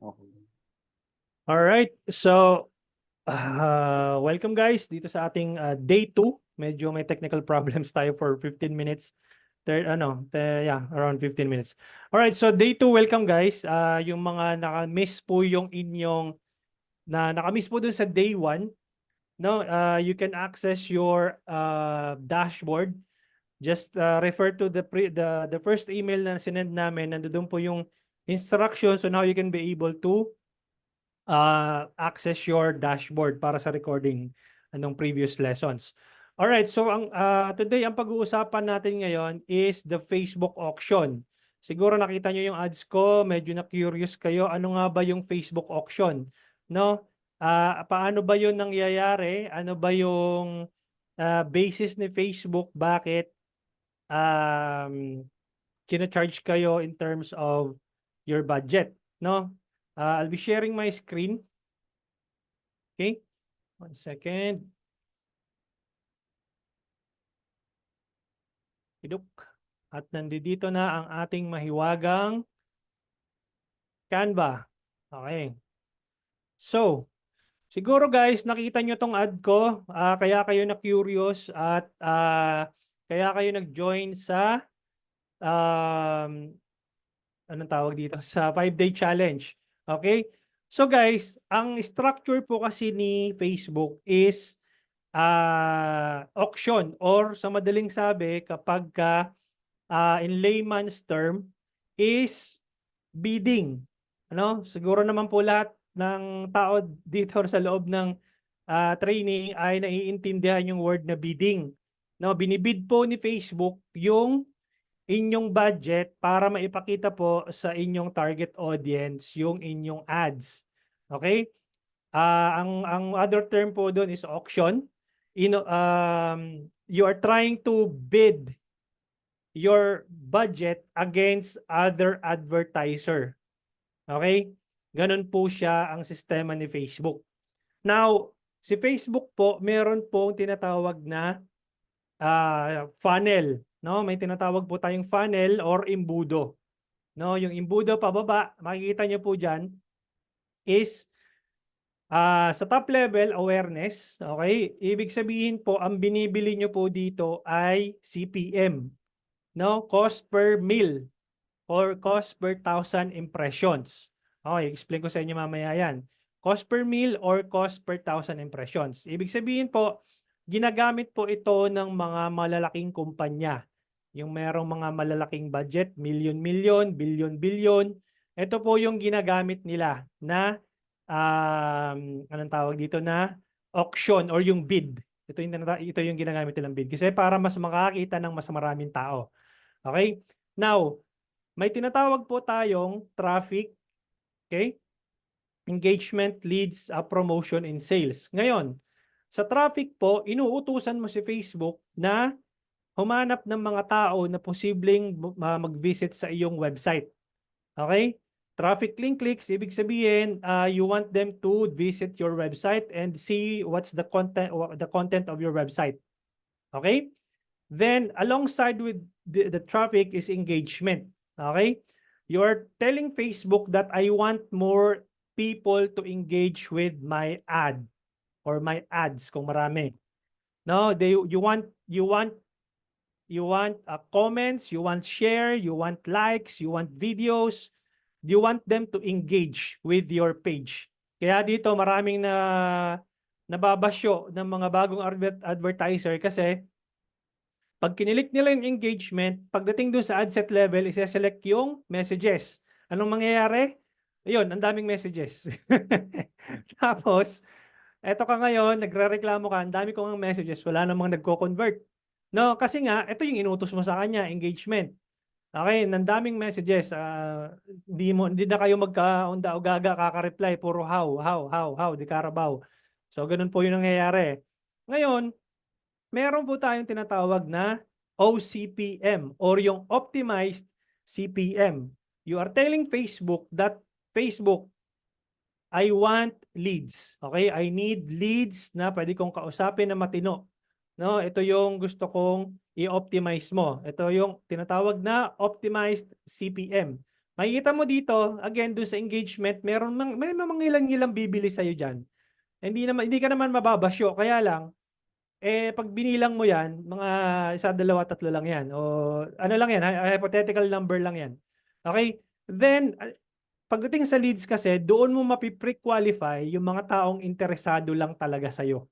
Okay. Alright, so welcome guys dito sa ating day 2. Medyo may technical problems tayo for 15 minutes. Around 15 minutes. Alright, so day 2, welcome guys. Yung mga naka-miss po yung inyong naka-miss po dun sa day 1, no? You can access your dashboard. Just refer to the first email na sinend namin. Nandoon po yung instructions on how you can be able to access your dashboard para sa recording ng previous lessons. All right, so today ang pag-uusapan natin ngayon is the Facebook auction. Siguro nakita nyo yung ads ko, medyo na-curious kayo, ano nga ba yung Facebook auction? No? Paano ba yun nangyayari? Ano ba yung basis ni Facebook? Bakit kina-charge kayo in terms of your budget? No? I'll be sharing my screen. Okay, 1 second. Iduk. At nandito na ang ating mahiwagang Canva. Okay. So, siguro guys, nakita nyo tong ad ko. Kaya kayo na-curious at kaya kayo nag-join sa anong tawag dito? Sa 5-day challenge. Okay? So guys, ang structure po kasi ni Facebook is auction, or sa madaling sabi, kapag in layman's term is bidding. Ano? Siguro naman po lahat ng tao dito sa loob ng training ay naiintindihan yung word na bidding. No, binibid po ni Facebook yung inyong budget para maipakita po sa inyong target audience yung inyong ads. Okay? Ang other term po doon is auction. You are trying to bid your budget against other advertiser. Okay? Ganun po siya ang sistema ni Facebook. Now, si Facebook po, meron pong tinatawag na funnel. No? May tinatawag po tayong funnel or imbudo. No? Yung imbudo pababa, makikita nyo po dyan, is sa top level, awareness. Okay? Ibig sabihin po, ang binibili nyo po dito ay CPM. No? Cost per mil or cost per 1,000 impressions. Okay, explain ko sa inyo mamaya yan. Cost per mil or cost per 1,000 impressions. Ibig sabihin po, ginagamit po ito ng mga malalaking kumpanya. Yung merong mga malalaking budget, million-million, billion-billion. Ito po yung ginagamit nila na anong tawag dito na auction or yung bid. Ito yung ginagamit nilang bid. Kasi para mas makakita ng mas maraming tao. Okay? Now, may tinatawag po tayong traffic, okay? Engagement, leads, promotion, and sales. Ngayon, sa traffic po, inuutusan mo si Facebook na humanap ng mga tao na posibleng mag-visit sa iyong website. Okay? Traffic link clicks, ibig sabihin, you want them to visit your website and see what's the content of your website. Okay? Then, alongside with the traffic is engagement. Okay? You're telling Facebook that I want more people to engage with my ad or my ads kung marami. No, you want comments, you want share, you want likes, you want videos. You want them to engage with your page. Kaya dito maraming nababasyo ng mga bagong advertiser kasi pag kinilik nila yung engagement, pagdating dun sa ad set level, isa-select yung messages. Anong mangyayari? Ayun, ang daming messages. Tapos, eto ka ngayon, nagre-reklamo ka, ang dami kong messages, wala namang nagko-convert. No, kasi nga, ito yung inutos mo sa kanya, engagement. Okay, ang daming messages. Hindi na kayo magkaunda o gaga kaka-reply, puro how, di karabaw. So, ganun po yung nangyayari. Ngayon, meron po tayong tinatawag na OCPM or yung optimized CPM. You are telling Facebook that Facebook, I want leads. Okay? I need leads na pwede kong kausapin na matino. No, ito yung gusto kong i-optimize mo. Ito yung tinatawag na optimized CPM. Makikita mo dito, again, dun sa engagement, may mga ilang-ilang bibili sa'yo dyan. Hindi ka naman mababasyo. Kaya lang, pag binilang mo yan, mga isa, dalawa, tatlo lang yan. O ano lang yan, hypothetical number lang yan. Okay? Then, pagdating sa leads kasi, doon mo mapi-pre-qualify yung mga taong interesado lang talaga sa'yo.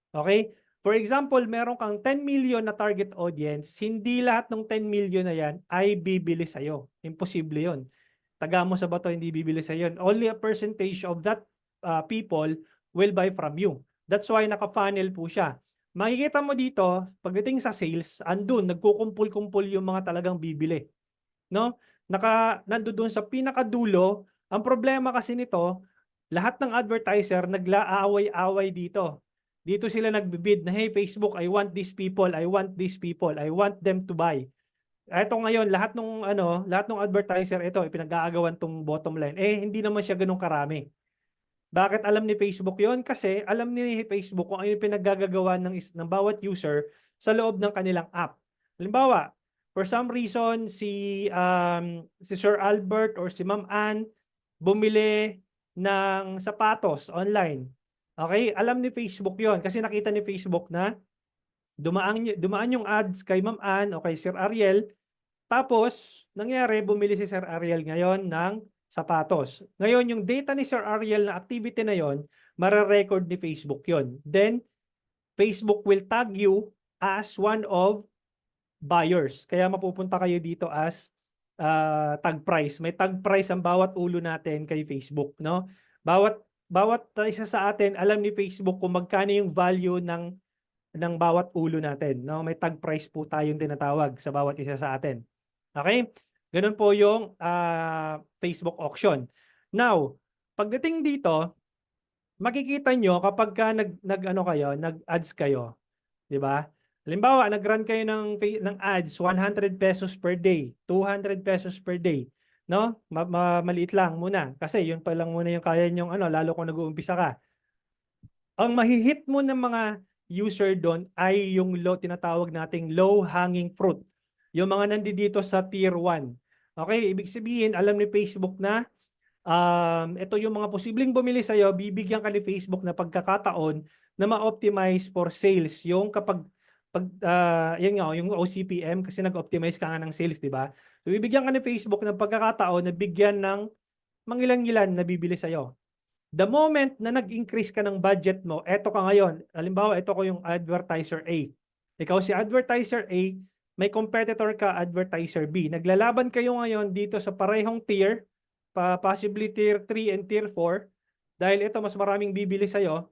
Okay? For example, meron kang 10 million na target audience, hindi lahat ng 10 million na yan ay bibili sa'yo. Imposible yun. Taga mo sa bato, hindi bibili sa'yo yun. Only a percentage of that people will buy from you. That's why naka-funnel po siya. Makikita mo dito, pagdating sa sales, andun, nagkukumpul-kumpul yung mga talagang bibili. No? Nandoon sa pinakadulo, ang problema kasi nito, lahat ng advertiser naglaaway-away dito. Dito sila nagbibid na, hey Facebook, I want these people, I want these people, I want them to buy. Ito ngayon, lahat ng advertiser ito ipinag-aagawan tong bottom line. Hindi naman siya ganun karami. Bakit alam ni Facebook 'yon? Kasi alam ni Facebook kung ano yung pinaggagawa ng bawat user sa loob ng kanilang app. Halimbawa, for some reason si Sir Albert or si Ma'am Ann bumili ng sapatos online. Okay? Alam ni Facebook 'yon kasi nakita ni Facebook na dumaan yung ads kay Ma'am Ann o kay Sir Ariel. Tapos, nangyari, bumili si Sir Ariel ngayon ng sapatos. Ngayon, yung data ni Sir Ariel na activity na yon, mare-record ni Facebook yon. Then, Facebook will tag you as one of buyers. Kaya mapupunta kayo dito as tag price. May tag price ang bawat ulo natin kay Facebook, no? Bawat isa sa atin, alam ni Facebook kung magkano yung value ng bawat ulo natin, no? May tag price po tayong tinatawag sa bawat isa sa atin. Okay? Ganun po yung Facebook auction. Now, pagdating dito, makikita nyo kapag ka nag-ads kayo, di ba? Halimbawa, nag-run kayo ng ads 100 pesos per day, 200 pesos per day, no? Maliit lang muna kasi yun pa lang muna yung kaya nyong lalo kung nag-uumpisa ka. Ang mahihit mo ng mga user doon ay yung tinatawag nating low hanging fruit. Yung mga nandito sa tier 1. Okay, ibig sabihin, alam ni Facebook na ito yung mga posibleng bumili sa'yo, bibigyan ka ni Facebook na pagkakataon na ma-optimize for sales. Yung yan nga, yung OCPM kasi nag-optimize ka nga ng sales, di ba? So, bibigyan ka ni Facebook ng pagkakataon na bigyan ng mangilan-ngilan na bibili sa'yo. The moment na nag-increase ka ng budget mo, eto ka ngayon. Halimbawa, ito ko yung advertiser A. Ikaw si advertiser A, may competitor ka, advertiser B. Naglalaban kayo ngayon dito sa parehong tier, possibly tier 3 and tier 4, dahil ito mas maraming bibili sa'yo,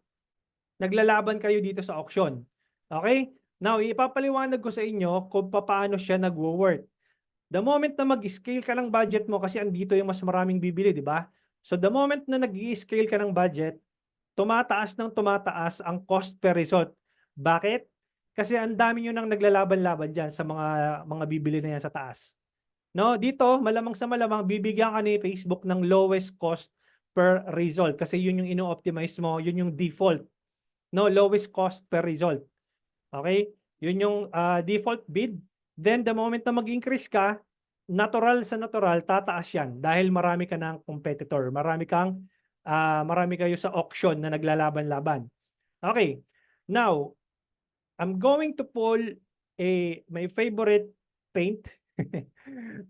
naglalaban kayo dito sa auction. Okay? Now, ipapaliwanag ko sa inyo kung paano siya nagwo-work. The moment na mag-scale ka ng budget mo, kasi andito yung mas maraming bibili, di ba? So the moment na nag-i-scale ka ng budget, tumataas tumataas ang cost per result. Bakit? Kasi ang dami nyo nang naglalaban-laban dyan sa mga bibili na yan sa taas. No, dito, malamang sa malamang, bibigyan ka ni Facebook ng lowest cost per result. Kasi yun yung ino-optimize mo, yun yung default. No, lowest cost per result. Okay? Yun yung default bid. Then the moment na mag-increase ka, natural sa natural, tataas yan dahil marami ka ng competitor. Marami kayo sa auction na naglalaban-laban. Okay. Now, I'm going to pull my favorite paint.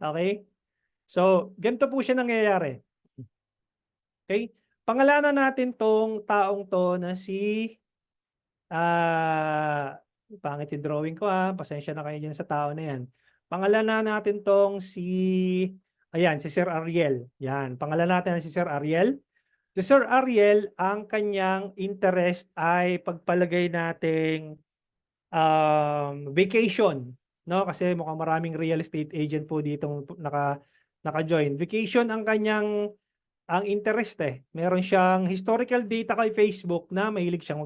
Okay? So, ganito po siya nangyayari. Okay? Pangalanan natin tong taong to na si pangit yung drawing ko pasensya na kayo dyan sa tao na yan. Pangalanan natin tong si Sir Ariel. Yan, pangalanan natin si Sir Ariel. Si Sir Ariel, ang kanyang interest ay pagpalagay nating vacation, no? Kasi mukhang maraming real estate agent po dito naka-join. Vacation ang interest Meron siyang historical data kay Facebook na mahilig siyang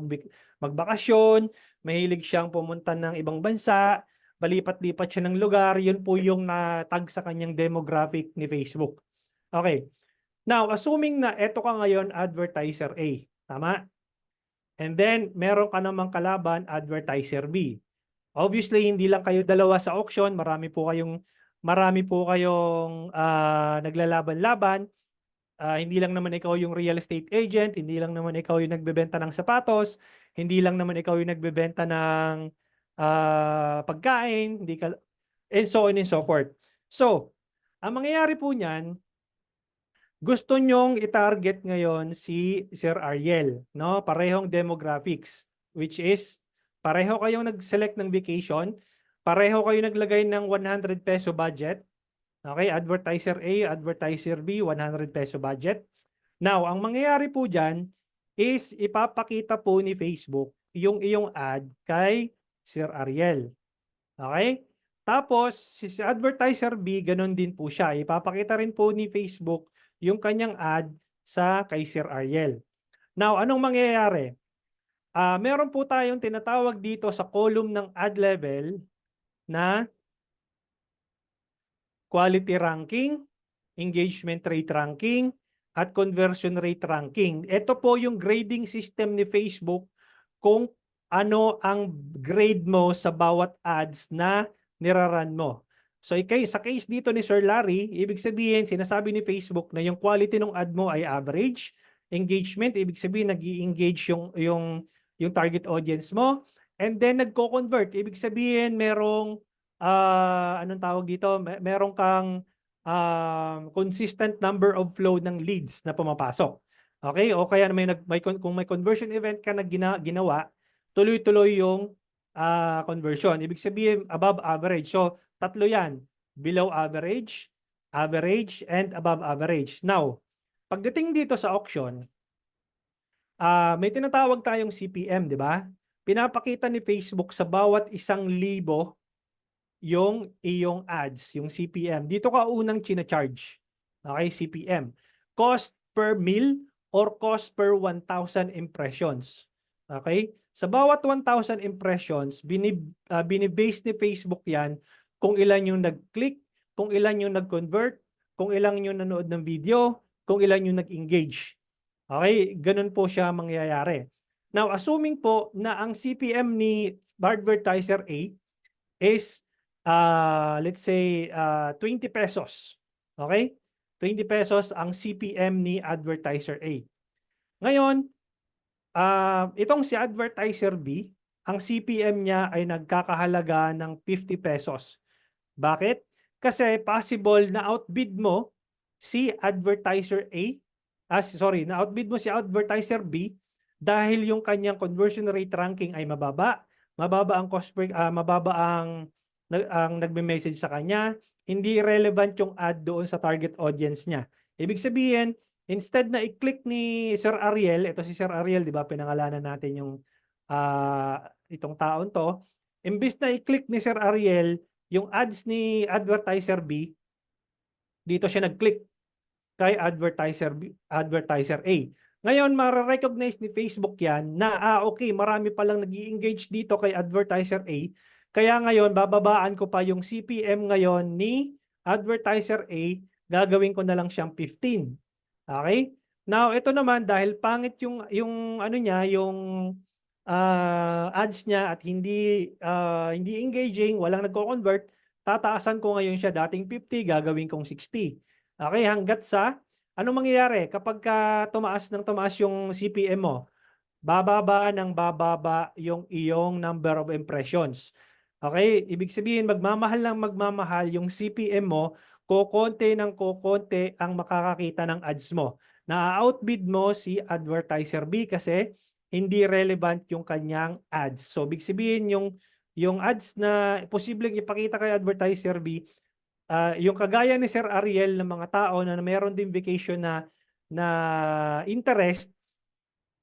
magbakasyon, mahilig siyang pumunta ng ibang bansa, palipat-lipat siya ng lugar. Yun po yung natag sa kanyang demographic ni Facebook. Okay. Now, assuming na eto ka ngayon, advertiser A. Tama? And then, meron ka namang kalaban, advertiser B. Obviously, hindi lang kayo dalawa sa auction. Marami po kayong marami po kayong naglalaban-laban. Hindi lang naman ikaw yung real estate agent, hindi lang naman ikaw yung nagbebenta ng sapatos, hindi lang naman ikaw yung nagbebenta ng pagkain, hindi ka, and so on and so forth. So, ang mangyayari po niyan, gusto nyong i-target ngayon si Sir Ariel, no? Parehong demographics, which is pareho kayong nag-select ng vacation, pareho kayo naglagay ng 100 peso budget. Okay, advertiser A, advertiser B, 100 peso budget. Now, ang mangyayari po dyan is ipapakita po ni Facebook yung iyong ad kay Sir Ariel. Okay? Tapos, si advertiser B, ganun din po siya. Ipapakita rin po ni Facebook yung kanyang ad sa kay Sir Ariel. Now, anong mangyayari? Meron po tayong tinatawag dito sa column ng ad level na quality ranking, engagement rate ranking, at conversion rate ranking. Ito po yung grading system ni Facebook kung ano ang grade mo sa bawat ads na niraran mo. So sa case dito ni Sir Larry, ibig sabihin, sinasabi ni Facebook na yung quality ng ad mo ay average. Engagement, ibig sabihin nag-i-engage yung target audience mo. And then nagko-convert, ibig sabihin merong anong tawag dito? Meron kang consistent number of flow ng leads na pumapasok. Okay? O kaya kung may conversion event ka na ginawa, tuloy-tuloy yung conversion. Ibig sabihin, above average. So, tatlo yan. Below average, average, and above average. Now, pagdating dito sa auction, may tinatawag tayong CPM, di ba? Pinapakita ni Facebook sa bawat 1,000 yung iyong ads, yung CPM. Dito ka unang china-charge. Okay, CPM. Cost per mil or cost per 1,000 impressions. Okay? Sa bawat 1,000 impressions, binibase ni Facebook yan kung ilan yung nag-click, kung ilan yung nag-convert, kung ilan yung nanood ng video, kung ilan yung nag-engage. Okay? Ganun po siya mangyayari. Now, assuming po na ang CPM ni advertiser A is let's say 20 pesos. Okay? 20 pesos ang CPM ni advertiser A. Ngayon, itong si advertiser B, ang CPM niya ay nagkakahalaga ng 50 pesos. Bakit? Kasi possible na outbid mo si advertiser A, na outbid mo si advertiser B dahil yung kanyang conversion rate ranking ay mababa, mababa ang mababa ang nagme-message sa kanya, hindi relevant yung ad doon sa target audience niya. Ibig sabihin, instead na i-click ni Sir Ariel, ito si Sir Ariel, di ba, pinangalanan natin yung itong taon to, imbis na i-click ni Sir Ariel yung ads ni advertiser B, dito siya nag-click kay advertiser A. Ngayon, mara-recognize ni Facebook yan na, okay, marami palang nag-i-engage dito kay advertiser A. Kaya ngayon, bababaan ko pa yung CPM ngayon ni advertiser A, gagawin ko na lang siyang 15. Okay? Now, ito naman, dahil pangit yung ano niya, yung ads niya at hindi engaging, walang nagko-convert, tataasan ko ngayon siya dating 50, gagawin kong 60. Okay, hanggat sa anong mangyayari kapag tumaas ng tumaas yung CPM mo? Bababa ng bababa yung iyong number of impressions. Okay, ibig sabihin magmamahal yung CPM mo, kokonti ng kokonti ang makakakita ng ads mo. Na-outbid mo si advertiser B kasi hindi relevant yung kanyang ads. So, ibig sabihin yung ads na posibleng ipakita kay advertiser B, yung kagaya ni Sir Ariel ng mga tao na mayroon din vacation na interest,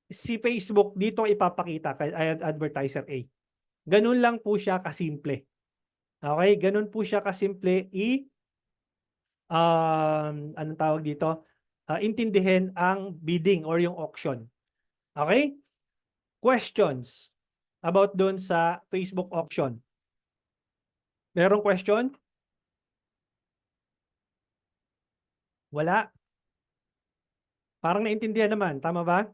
si Facebook dito ipapakita kay advertiser A. Ganun lang po siya kasimple. Okay? Ganun po siya kasimple anong tawag dito? Intindihin ang bidding or yung auction. Okay? Questions about doon sa Facebook auction. Merong question? Wala? Parang naintindihan naman. Tama ba?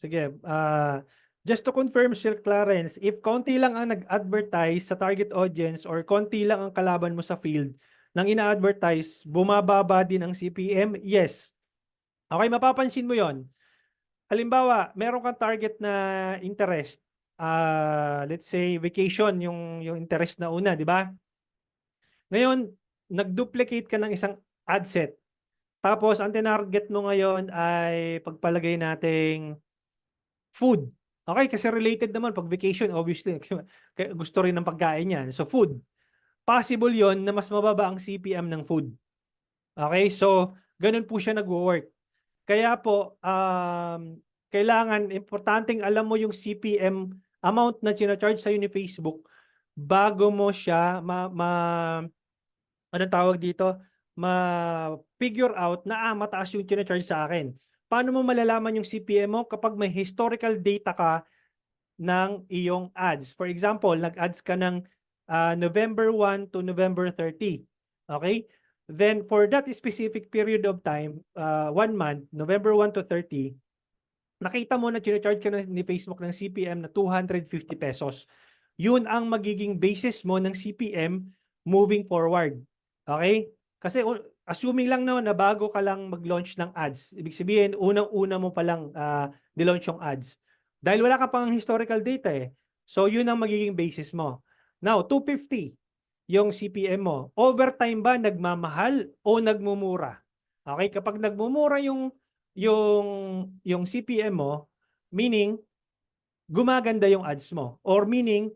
Sige. Just to confirm, Sir Clarence, if konti lang ang nag-advertise sa target audience or konti lang ang kalaban mo sa field nang ina-advertise, bumababa din ang CPM? Yes. Okay, mapapansin mo yon. Halimbawa, meron kang target na interest. Let's say vacation, yung interest na una, di ba? Ngayon, nag-duplicate ka ng isang ad set. Tapos, ang tinarget mo ngayon ay pagpalagay nating food. Okay, kasi related naman pag vacation, obviously, gusto rin ng pagkain yan. So, food. Possible yon na mas mababa ang CPM ng food. Okay, so, ganun po siya nag-work. Kaya po, kailangan, importanteng alam mo yung CPM amount na charge sa'yo ni Facebook bago mo siya anong tawag dito? Ma-figure out na mataas yung charge sa akin. Paano mo malalaman yung CPM mo? Kapag may historical data ka ng iyong ads. For example, nag-ads ka ng November 1 to November 30. Okay? Then for that specific period of time, 1 month, November 1 to 30, nakita mo na charge ka ni Facebook ng CPM na 250 pesos. Yun ang magiging basis mo ng CPM moving forward. Okay? Kasi assuming lang na bago ka lang mag-launch ng ads, ibig sabihin, unang-una mo pa lang nilaunch yung ads. Dahil wala ka pang historical data eh. So, yun ang magiging basis mo. Now, 250 yung CPM mo. Overtime ba nagmamahal o nagmumura? Okay? Kapag nagmumura yung CPM mo, meaning, gumaganda yung ads mo. Or meaning,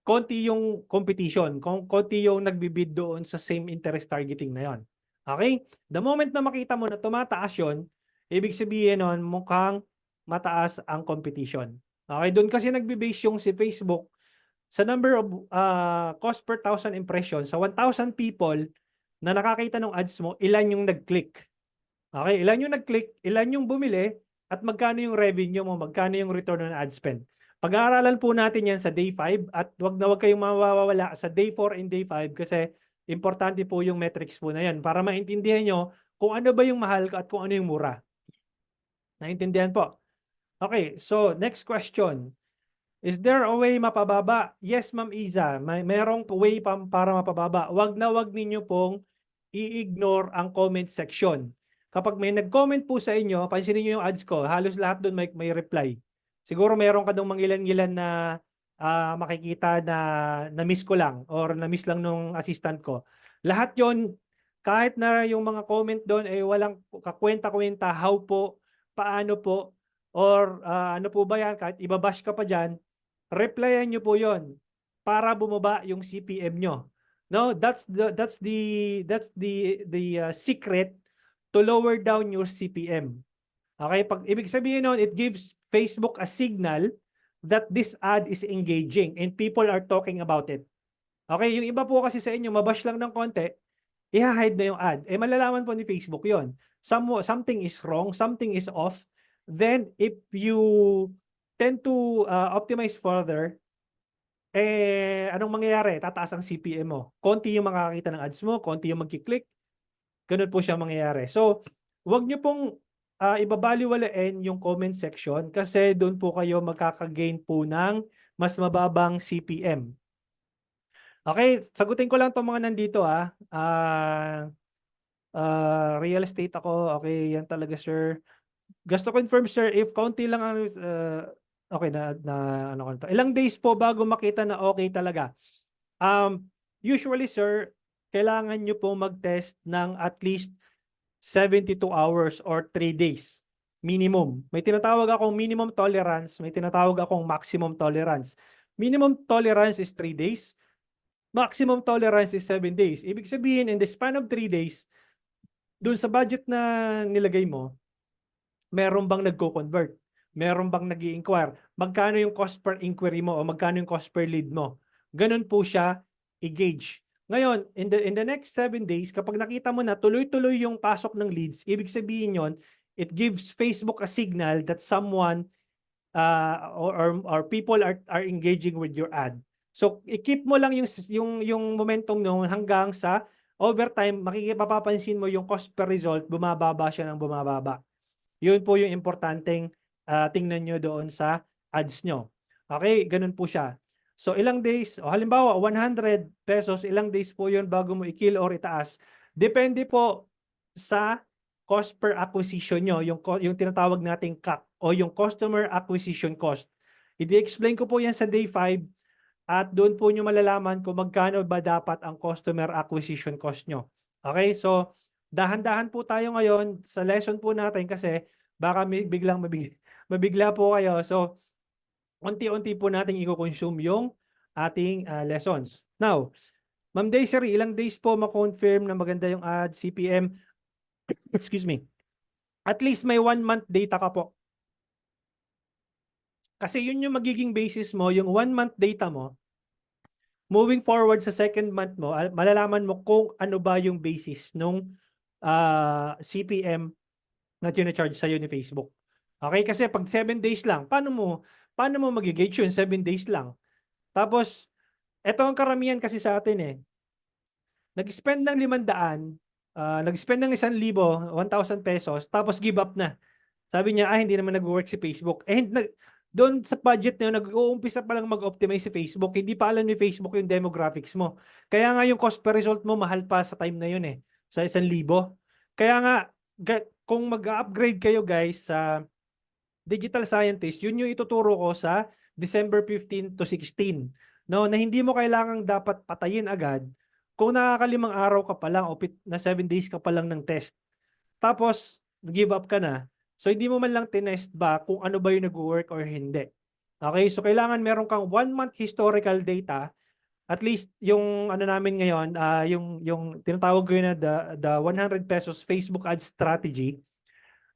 konti yung competition, konti yung nagbibid doon sa same interest targeting na yon. Okay? The moment na makita mo na tumataas yon, ibig sabihin nun, mukhang mataas ang competition. Okay? Doon kasi nagbe-base yung si Facebook sa number of cost per 1,000 impressions. Sa 1,000 people na nakakita ng ads mo, ilan yung nag-click? Okay? Ilan yung nag-click, ilan yung bumili, at magkano yung revenue mo, magkano yung return on ad spend. Pag-aaralan po natin yan sa day 5 at wag kayong mawawala sa day 4 and day 5 kasi importante po yung metrics po na yan para maintindihan nyo kung ano ba yung mahal at kung ano yung mura. Naintindihan po? Okay, so next question. Is there a way mapababa? Yes, Ma'am Iza. Merong way para mapababa. Wag ninyo pong i-ignore ang comment section. Kapag may nag-comment po sa inyo, pansinin niyo yung ads ko, halos lahat doon may reply. Siguro meron ka dong mangilan-ngilan na makikita na na-miss ko lang or na-miss lang nung assistant ko. Lahat yon, kahit na yung mga comment doon ay walang kakwenta-kwenta, how po, paano po, or ano po ba yan, kahit ibabash ka pa dyan, replyan nyo po yon para bumaba yung CPM nyo. No, that's the secret to lower down your CPM. Okay, pag ibig sabihin nun, it gives Facebook a signal that this ad is engaging and people are talking about it. Okay, yung iba po kasi sa inyo, mabash lang ng konti, i-hide na yung ad. Eh malalaman po ni Facebook yon. Something is wrong, something is off. Then if you tend to optimize further, anong mangyayari? Tataas ang CPM mo. Konti yung makakita ng ads mo, konti yung magkiklik. Ganun po siya mangyayari. So, wag nyo pong ibabaliwalain yung comment section kasi doon po kayo magkakagain po ng mas mababang CPM. Okay, sagutin ko lang itong mga nandito real estate ako. Okay, yan talaga sir. Gusto confirm sir, if konti lang ang okay na ano ko to. Ilang days po bago makita na okay talaga? Usually sir, kailangan nyo po mag-test ng at least 72 hours or 3 days minimum. May tinatawag akong minimum tolerance, may tinatawag akong maximum tolerance. Minimum tolerance is 3 days. Maximum tolerance is 7 days. Ibig sabihin, in the span of 3 days, dun sa budget na nilagay mo, meron bang nagko-convert? Meron bang nag-i-inquire? Magkano yung cost per inquiry mo o magkano yung cost per lead mo? Ganun po siya i-gauge. Ngayon, in the next 7 days, kapag nakita mo na tuloy-tuloy yung pasok ng leads, ibig sabihin yon, it gives Facebook a signal that someone or people are engaging with your ad. So, i-keep mo lang yung momentum no hanggang sa overtime, mapapansin mo yung cost per result, bumababa siya ng bumababa. Yun po yung importanteng tingnan nyo doon sa ads nyo. Okay, ganun po siya. So ilang days, o halimbawa 100 pesos, ilang days po yun bago mo i-kill or itaas. Depende po sa cost per acquisition nyo, yung tinatawag nating CAC o yung customer acquisition cost. I-explain ko po yan sa day 5 at doon po nyo malalaman kung magkano ba dapat ang customer acquisition cost nyo. Okay, so dahan-dahan po tayo ngayon sa lesson po natin kasi baka biglang mabigla po kayo. So unti-unti po natin i-consume yung ating lessons. Now, Ma'am Desiree, ilang days po ma-confirm na maganda yung ad, CPM? Excuse me. At least may 1 month data ka po. Kasi yun yung magiging basis mo, yung 1 month data mo. Moving forward sa second month mo, malalaman mo kung ano ba yung basis nung CPM na tina-charge sa'yo ni Facebook. Okay? Kasi pag 7 days lang, paano mo mag-gauge yun? 7 days lang. Tapos, eto ang karamihan kasi sa atin eh. Nag-spend ng 500, nag-spend ng 1,000, 1,000 pesos, tapos give up na. Sabi niya, hindi naman nag-work si Facebook. Doon sa budget na yun, nag-uumpisa pa lang mag-optimize si Facebook. Hindi pa alam ni Facebook yung demographics mo. Kaya nga yung cost per result mo, mahal pa sa time na yun eh. Sa 1,000. Kaya nga, kung mag-upgrade kayo guys sa digital scientist, yun yung ituturo ko sa December 15 to 16. No, na hindi mo kailangang dapat patayin agad kung nakakalimang araw ka pa lang o na 7 days ka pa lang ng test. Tapos, give up ka na. So, hindi mo man lang tinest ba kung ano ba yung nag-work or hindi. Okay? So, kailangan meron kang 1 month historical data. At least, yung ano namin ngayon, yung tinatawag ko yun na the 100 pesos Facebook ad strategy,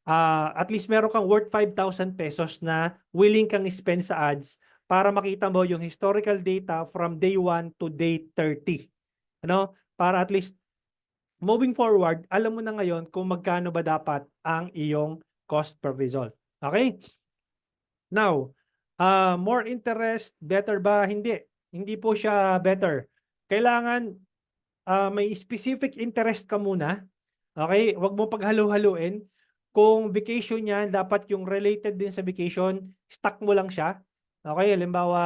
at least meron kang worth 5,000 pesos na willing kang spend sa ads para makita mo yung historical data from day 1 to day 30. Ano? Para at least moving forward, alam mo na ngayon kung magkano ba dapat ang iyong cost per result. Okay? Now, more interest, better ba? Hindi. Hindi po siya better. Kailangan may specific interest ka muna. Okay? Huwag mo paghalo-haluin. Kung vacation yan, dapat yung related din sa vacation, stock mo lang siya. Okay? Halimbawa,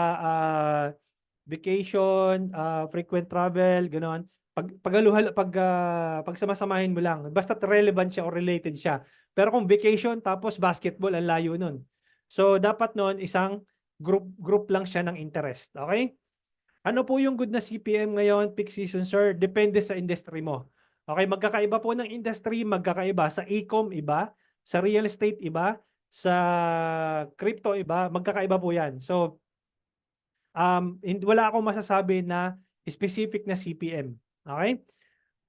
vacation, frequent travel, gano'n. Pagsamasamahin mo lang. Basta relevant siya or related siya. Pero kung vacation tapos basketball, ang layo nun. So, dapat nun isang group lang siya ng interest. Okay? Ano po yung good na CPM ngayon, peak season, sir? Depende sa industry mo. Okay, magkakaiba po ng industry, magkakaiba. Sa e-com, iba. Sa real estate, iba. Sa crypto, iba. Magkakaiba po yan. So, wala akong masasabi na specific na CPM. Okay?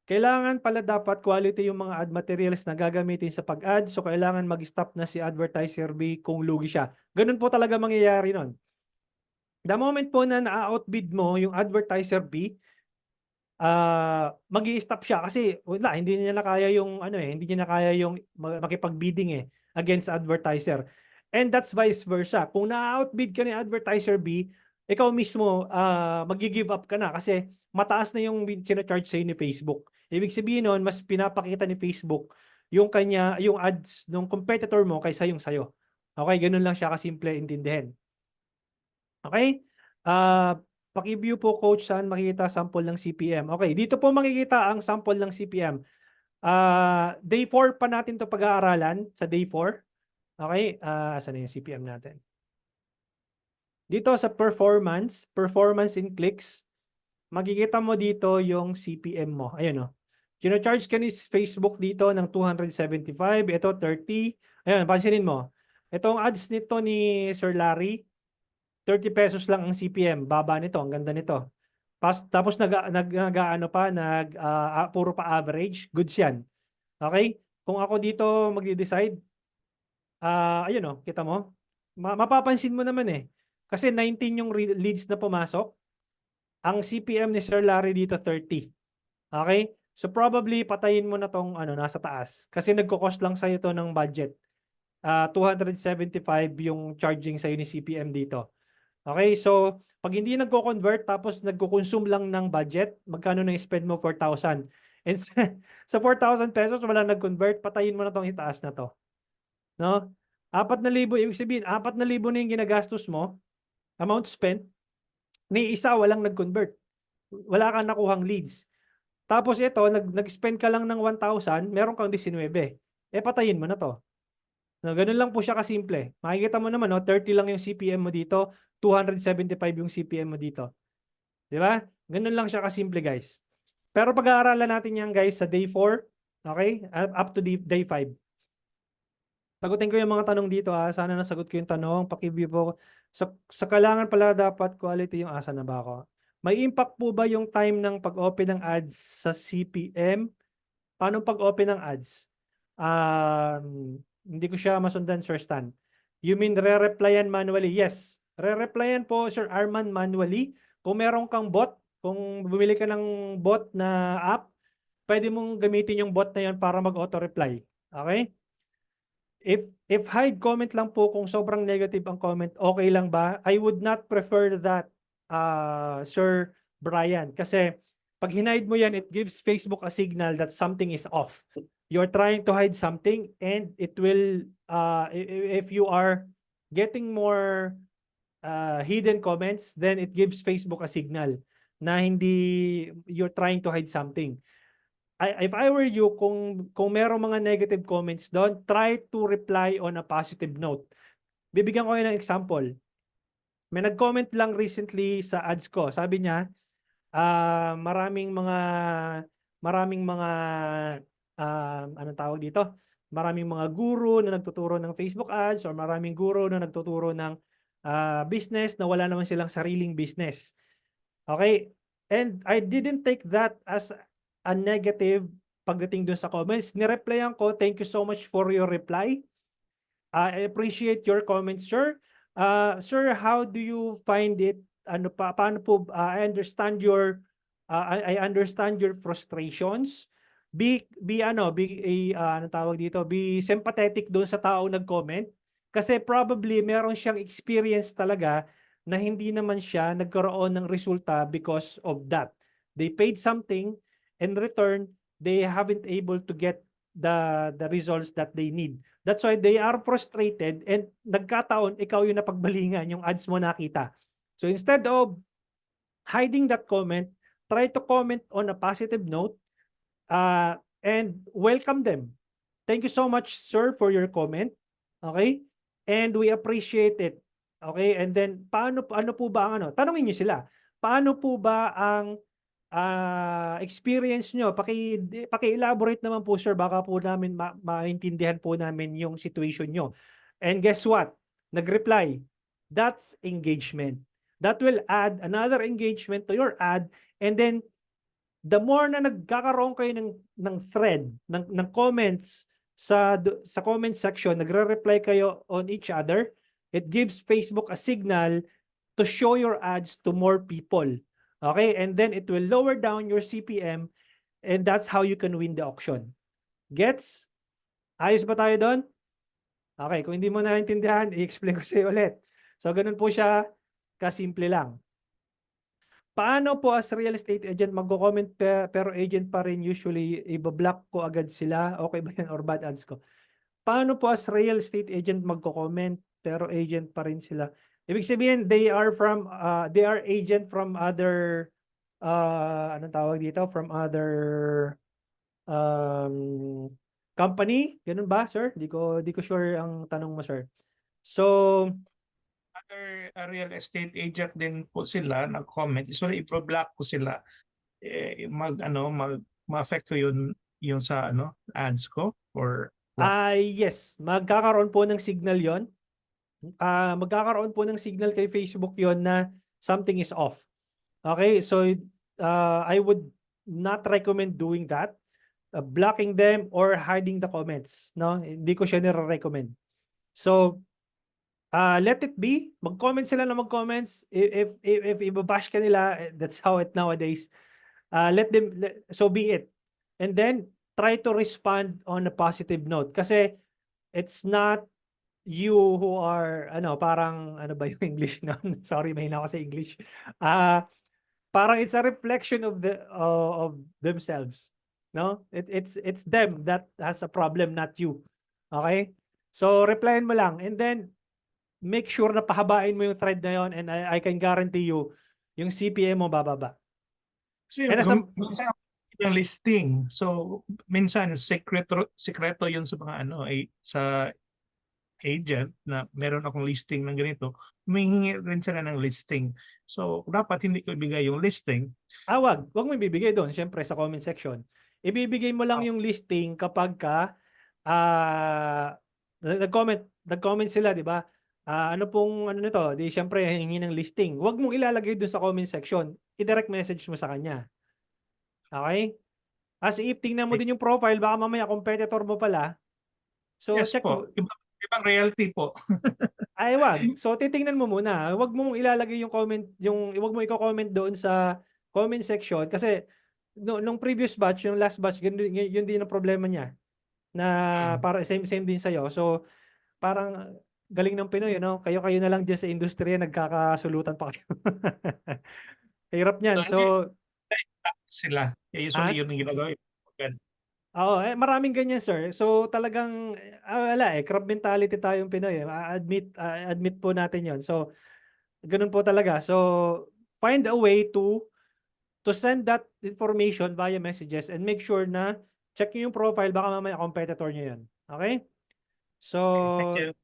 Kailangan pala dapat quality yung mga ad materials na gagamitin sa pag-ad. So, kailangan mag-stop na si advertiser B kung lugi siya. Ganun po talaga mangyayari nun. The moment po na na-outbid mo yung advertiser B, magi-stop siya kasi wala, hindi niya na kaya yung hindi niya na kaya yung makipag-bidding against advertiser. And that's vice versa. Kung na-outbid ka ni advertiser B, ikaw mismo magi-give up ka na kasi mataas na yung sino-charge sa'yo ni Facebook. Ibig sabihin nun, mas pinapakita ni Facebook yung ads ng competitor mo kaysa yung sayo. Okay, ganun lang siya kasimple intindihin. Okay? Paki-view po coach saan makikita sample ng CPM. Okay, dito po makikita ang sample ng CPM. Day 4 pa natin to pag-aaralan sa day 4. Okay, saan na yung CPM natin? Dito sa performance in clicks, makikita mo dito yung CPM mo. Ayun o. Kino-charge ka ni Facebook dito ng 275. Ito 30. Ayun, pansinin mo. Itong ads nito ni Sir Larry, 30 pesos lang ang CPM. Baba nito. Ang ganda nito. Tapos puro pa average. Goods yan. Okay? Kung ako dito magde-decide, ayun o, kita mo? Mapapansin mo naman eh. Kasi 19 yung leads na pumasok. Ang CPM ni Sir Larry dito 30. Okay? So probably patayin mo na tong nasa taas. Kasi nagko-cost lang sa'yo to ng budget. 275 yung charging sa'yo ni CPM dito. Okay, so pag hindi nagko-convert tapos nagko-consume lang ng budget, magkano na spend mo? 4,000. And sa 4,000 pesos wala nag-convert, patayin mo na tong itaas na to. No? 4,000, ibig sabihin, 4,000 na yung ginagastos mo, amount spent, ni isa walang nag-convert. Wala kang nakuhang leads. Tapos ito, nag-spend ka lang ng 1,000, meron kang 19. Patayin mo na to. No, ganun lang po siya kasimple. Makikita mo naman, no, 30 lang yung CPM mo dito, 275 yung CPM mo dito. Di ba? Ganun lang siya kasimple, guys. Pero pag-aaralan natin yan, guys, sa day 4, okay? Up to day 5. Sagutin ko yung mga tanong dito, ha. Sana nasagot ko yung tanong. Paki-view po. Sa kailangan pala dapat quality yung asa na ba ako? May impact po ba yung time ng pag-open ng ads sa CPM? Paano pag-open ng ads? Hindi ko siya masundan, Sir Stan. You mean re-replyan manually? Yes. Re-replyan po, Sir Arman, manually. Kung meron kang bot, kung bumili ka ng bot na app, pwede mong gamitin yung bot na yan para mag-auto-reply. Okay? If hide comment lang po, kung sobrang negative ang comment, okay lang ba? I would not prefer that, Sir Brian. Kasi pag hinide mo yan, it gives Facebook a signal that something is off. You're trying to hide something and it will, if you are getting more hidden comments, then it gives Facebook a signal na hindi you're trying to hide something. If I were you, kung merong mga negative comments doon, try to reply on a positive note. Bibigyan ko kayo ng example. May nag-comment lang recently sa ads ko. Sabi niya, maraming mga anong tawag dito? Maraming mga guru na nagtuturo ng Facebook ads or maraming guru na nagtuturo ng business na wala naman silang sariling business. Okay? And I didn't take that as a negative pagdating dun sa comments. Nireplyan ko, thank you so much for your reply. I appreciate your comments, sir. Sir, how do you find it? Ano pa, paano po, I understand your frustrations. Be ano tawag dito, be sympathetic doon sa tao nag-comment kasi probably meron siyang experience talaga na hindi naman siya nagkaroon ng resulta because of that. They paid something, in return, they haven't able to get the results that they need. That's why they are frustrated and nagkataon ikaw yung napagbalingan, yung ads mo nakita. So instead of hiding that comment, try to comment on a positive note and welcome them. Thank you so much, sir, for your comment. Okay? And we appreciate it. Okay? And then, ano po ba ang ano? Tanungin niyo sila. Paano po ba ang experience nyo? Paki-elaborate naman po, sir. Baka po namin maintindihan po namin yung situation nyo. And guess what? Nag-reply. That's engagement. That will add another engagement to your ad. And then, the more na nagkakaroon kayo ng thread, ng comments sa comment section, nagre-reply kayo on each other, it gives Facebook a signal to show your ads to more people. Okay? And then it will lower down your CPM and that's how you can win the auction. Gets? Ayos ba tayo doon? Okay, kung hindi mo naintindihan, i-explain ko sa iyo ulit. So, ganun po siya, kasimple lang. Paano po as real estate agent magko-comment pero agent pa rin usually i-block ko agad sila? Okay ba yan or bad ads ko? Paano po as real estate agent magko-comment pero agent pa rin sila? Ibig sabihin they are agent from other anong tawag dito? From other company? Ganun ba, sir? Di ko sure ang tanong mo, sir. So, other real estate agent din po sila nag-comment. So i-block ko sila. Ma-affect ko yung sa ads ko or what? yes, magkakaroon po ng signal 'yon. Magkakaroon po ng signal kay Facebook 'yon na something is off. Okay? So I would not recommend doing that. Blocking them or hiding the comments, no? Hindi ko siya nire-recommend. So let it be. Mag-comment sila na mag-comments. If ibabash ka nila, that's how it nowadays. So be it. And then try to respond on a positive note kasi it's not you who are parang ano ba yung English na sorry, mahina ako sa English. Parang it's a reflection of themselves, no? It's them that has a problem, not you. Okay? So, replyan mo lang and then make sure na pahabain mo yung thread na yon and I can guarantee you yung CPM mo bababa. Kasi And as a, yung listing. So minsan sekreto 'yun sa mga sa agent na meron akong listing ng ganito, humihingi rin sila ng listing. So dapat hindi ko ibigay yung listing. wag mo ibibigay doon syempre sa comment section. Ibibigay mo lang Ah, yung listing kapag ka ah nag-comment sila, 'di ba? Ano pong ano nito? Di syempre hingi ng listing. Wag mong ilalagay doon sa comment section. I-direct message mo sa kanya. Okay? As if tingnan mo okay. din yung profile, baka mamaya competitor mo pala. So Yes check po, mo. ibang reality po. Ay, wag. So, titingnan mo muna. Wag mong ilalagay yung comment, wag mo i-comment doon sa comment section kasi no, nung previous batch, yung last batch, yun din ang problema niya na Hmm. para same din sa'yo. So, parang galing ng Pinoy, no? Kayo-kayo na lang dyan sa industriya, nagkakasulutan pa kayo. Hirap So niyan. hindi So, sila. Usually ah, 'yun ang ginagawa. oo, maraming ganyan, sir. So, talagang, wala crab mentality tayong Pinoy. Admit po natin yon. So, ganun po talaga. So, find a way to send that information via messages and make sure na check nyo yung profile, baka mamaya competitor nyo yun. Okay? So, Okay, thank you.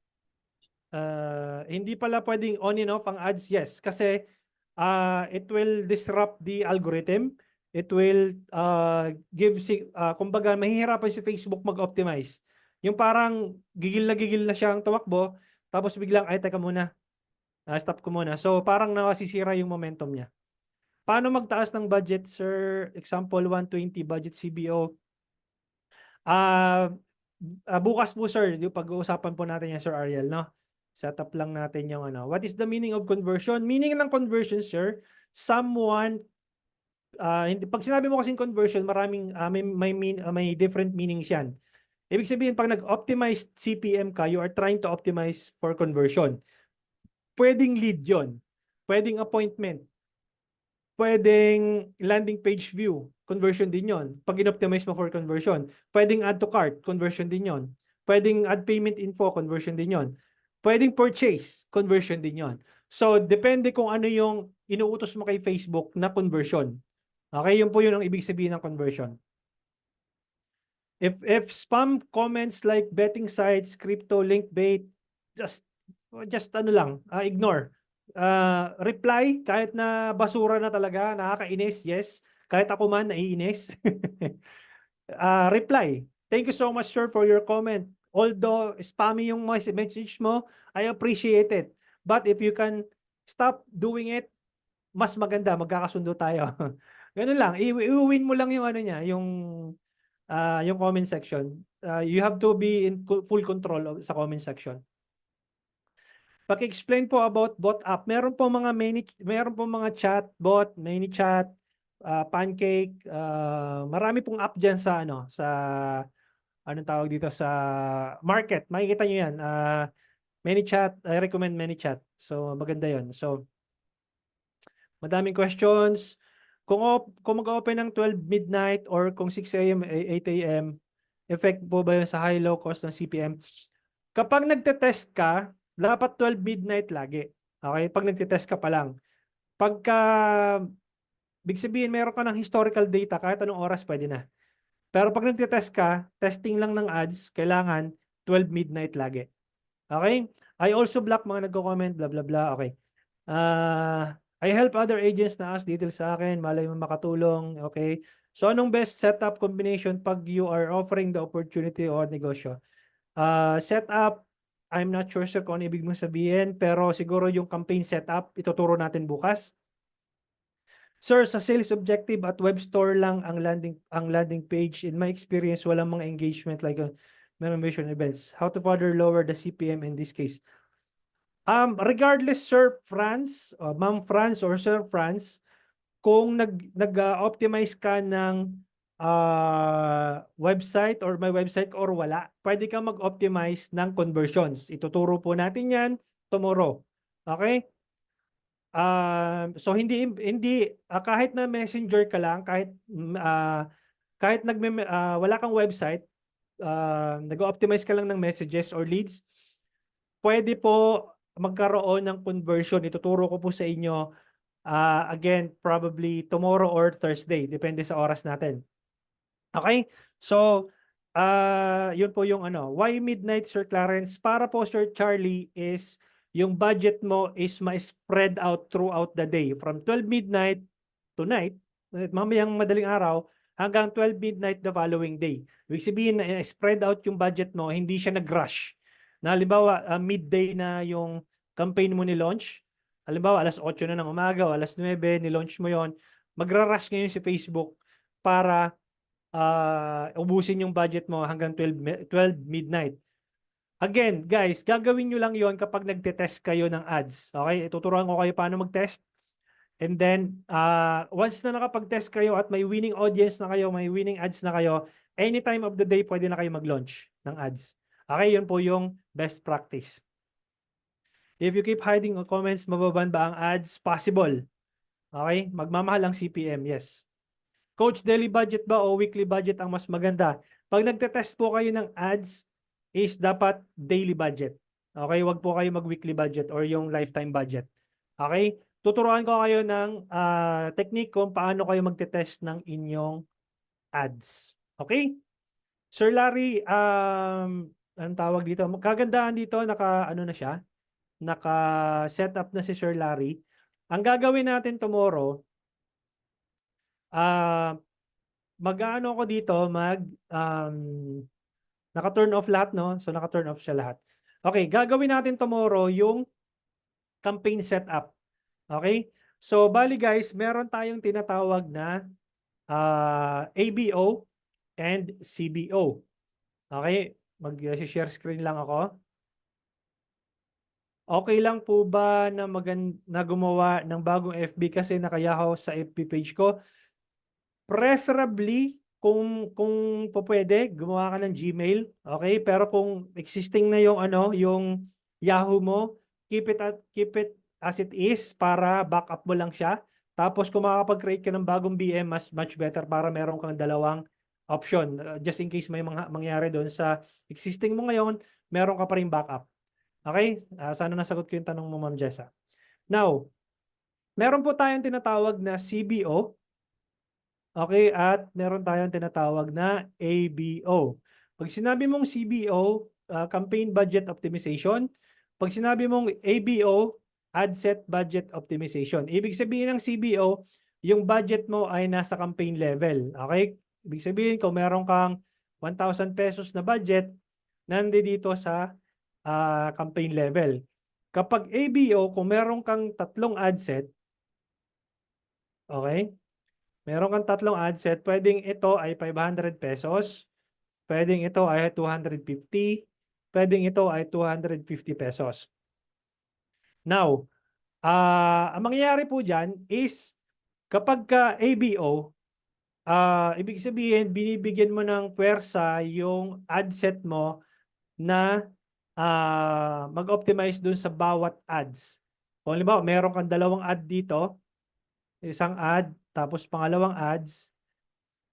hindi pala pwedeng on and off ang ads. Yes, kasi it will disrupt the algorithm. It will kumbaga, mahihirapan si Facebook mag-optimize. Yung parang gigil na siyang tumakbo, tapos biglang, ay, teka muna, stop ko muna. So, parang nawasisira yung momentum niya. Paano magtaas ng budget, sir? Example, 120 budget CBO. Ah, bukas po, sir, yung pag-uusapan po natin yan, Sir Ariel, no? Setup lang natin yung ano. What is the meaning of conversion? Meaning ng conversion, sir, someone, hindi, pag sinabi mo kasing conversion, maraming, may different meanings yan. Ibig sabihin, pag nag-optimize CPM ka, you are trying to optimize for conversion. Pwedeng lead yon, pwedeng appointment, pwedeng landing page view, conversion din yon. Pag in-optimize mo for conversion. Pwedeng add to cart, conversion din yon. Pwedeng add payment info, conversion din yon. Pwedeng purchase, conversion din yon. So, depende kung ano yung inuutos mo kay Facebook na conversion. Okay, yun po yun ang ibig sabihin ng conversion. If spam comments like betting sites, crypto, link bait, just ano lang, ignore. Reply kahit na basura na talaga, nakakainis, yes. Kahit ako man naiinis. Reply. Thank you so much, sir, for your comment. Although spammy yung message mo, I appreciate it. But if you can stop doing it, mas maganda, magkakasundo tayo. Ganun lang, i-win mo lang yung ano niya, yung comment section. You have to be in full control sa comment section. Paki-explain po about bot app. Meron po mga chatbot, ManyChat, Pancake, marami pong app diyan sa anong tawag dito sa market. Makikita niyo 'yan. ManyChat, I recommend ManyChat. So maganda 'yon. So madaming questions. Kung mag-open ng 12 midnight or kung 6 a.m., 8 a.m., effect po ba yun sa high low cost ng CPM? Kapag nagte-test ka, dapat 12 midnight lagi. Okay? Pag nagte-test ka pa lang. Pagka, big sabihin, meron ka ng historical data, kahit anong oras pwede na. Pero pag nagte-test ka, testing lang ng ads, kailangan 12 midnight lagi. Okay? I also block mga nagko-comment, blah, blah, blah. Okay. I help other agents na ask details sa akin, malay mo makatulong. Okay? So, anong best setup combination pag you are offering the opportunity or negosyo? Setup, I'm not sure, sir, kung ano ibig mong sabihin, pero siguro yung campaign setup, ituturo natin bukas. Sir, sa sales objective at web store lang ang landing page. In my experience, walang mga engagement like memorable events. How to further lower the CPM in this case? Regardless, Sir Franz, Ma'am Franz or Sir Franz, kung nag-optimize ka ng website or may website or wala, pwede ka mag-optimize ng conversions. Ituturo po natin yan tomorrow. Okay? So hindi kahit na messenger ka lang, kahit wala kang website, nag-optimize ka lang ng messages or leads, pwede po magkaroon ng conversion. Ituturo ko po sa inyo again, probably tomorrow or Thursday, depende sa oras natin. Okay? So, yun po yung ano. Why midnight, Sir Clarence? Para po, Sir Charlie, is yung budget mo is ma-spread out throughout the day. From 12 midnight to night, mamayang madaling araw, hanggang 12 midnight the following day. Ibig sabihin, spread out yung budget mo, hindi siya nag-rush. Na halimbawa, midday na yung campaign mo ni-launch. Halimbawa, alas 8 na ng umaga o alas 9, ni-launch mo yon, magra-rush ngayon si Facebook para ubusin yung budget mo hanggang 12 midnight. Again, guys, gagawin nyo lang yon kapag nagte-test kayo ng ads. Okay? Tuturuan ko kayo paano mag-test. And then, once na nakapag-test kayo at may winning audience na kayo, may winning ads na kayo, any time of the day, pwede na kayo mag-launch ng ads. Okay? Yun po yung best practice. If you keep hiding on comments, mababan ba ang ads? Possible. Okay? Magmamahal ang CPM, yes. Coach, daily budget ba o weekly budget ang mas maganda? Pag nagte-test po kayo ng ads, is dapat daily budget. Okay? Wag po kayo mag-weekly budget or yung lifetime budget. Okay? Tuturuan ko kayo ng technique kung paano kayo magte-test ng inyong ads. Okay? Sir Larry, anong tawag dito? Kagandahan dito, ano na siya? Naka-set up na si Sir Larry. Ang gagawin natin tomorrow, mag-ano ako dito, naka-turn off lahat, no? So, naka-turn off siya lahat. Okay, gagawin natin tomorrow yung campaign setup. Okay? So, bali guys, meron tayong tinatawag na ABO and CBO. Okay? Mag-share screen lang ako. Okay lang po ba na gumawa ng bagong FB kasi nakayahaw sa FB page ko? Preferably, kung pwede, gumawa ka ng Gmail, okay? Pero kung existing na yung yung Yahoo mo, keep it as it is para backup mo lang siya. Tapos kung makakapag-create ka ng bagong BM, much better para meron kang dalawang option. Just in case may mangyari doon sa existing mo ngayon, meron ka pa rin backup. Okay? Sana nasagot ko yung tanong mo, Ma'am Jessa. Now, meron po tayong tinatawag na CBO. Okay, at meron tayong tinatawag na ABO. Pag sinabi mong CBO, Campaign Budget Optimization. Pag sinabi mong ABO, Ad Set Budget Optimization. Ibig sabihin ng CBO, yung budget mo ay nasa campaign level. Okay? Ibig sabihin, kung meron kang 1,000 pesos na budget, nandito sa campaign level. Kapag ABO, kung meron kang 3 ad set, okay? Meron kang 3 ad set, pwedeng ito ay 500 pesos, pwedeng ito ay 250, pwedeng ito ay 250 pesos. Now, ang mangyayari po dyan is kapag ka ABO, ibig sabihin, binibigyan mo ng puwersa yung ad set mo na mag-optimize dun sa bawat ads. Kung halimbawa, meron kang 2 ad dito, isang ad, tapos pangalawang ads.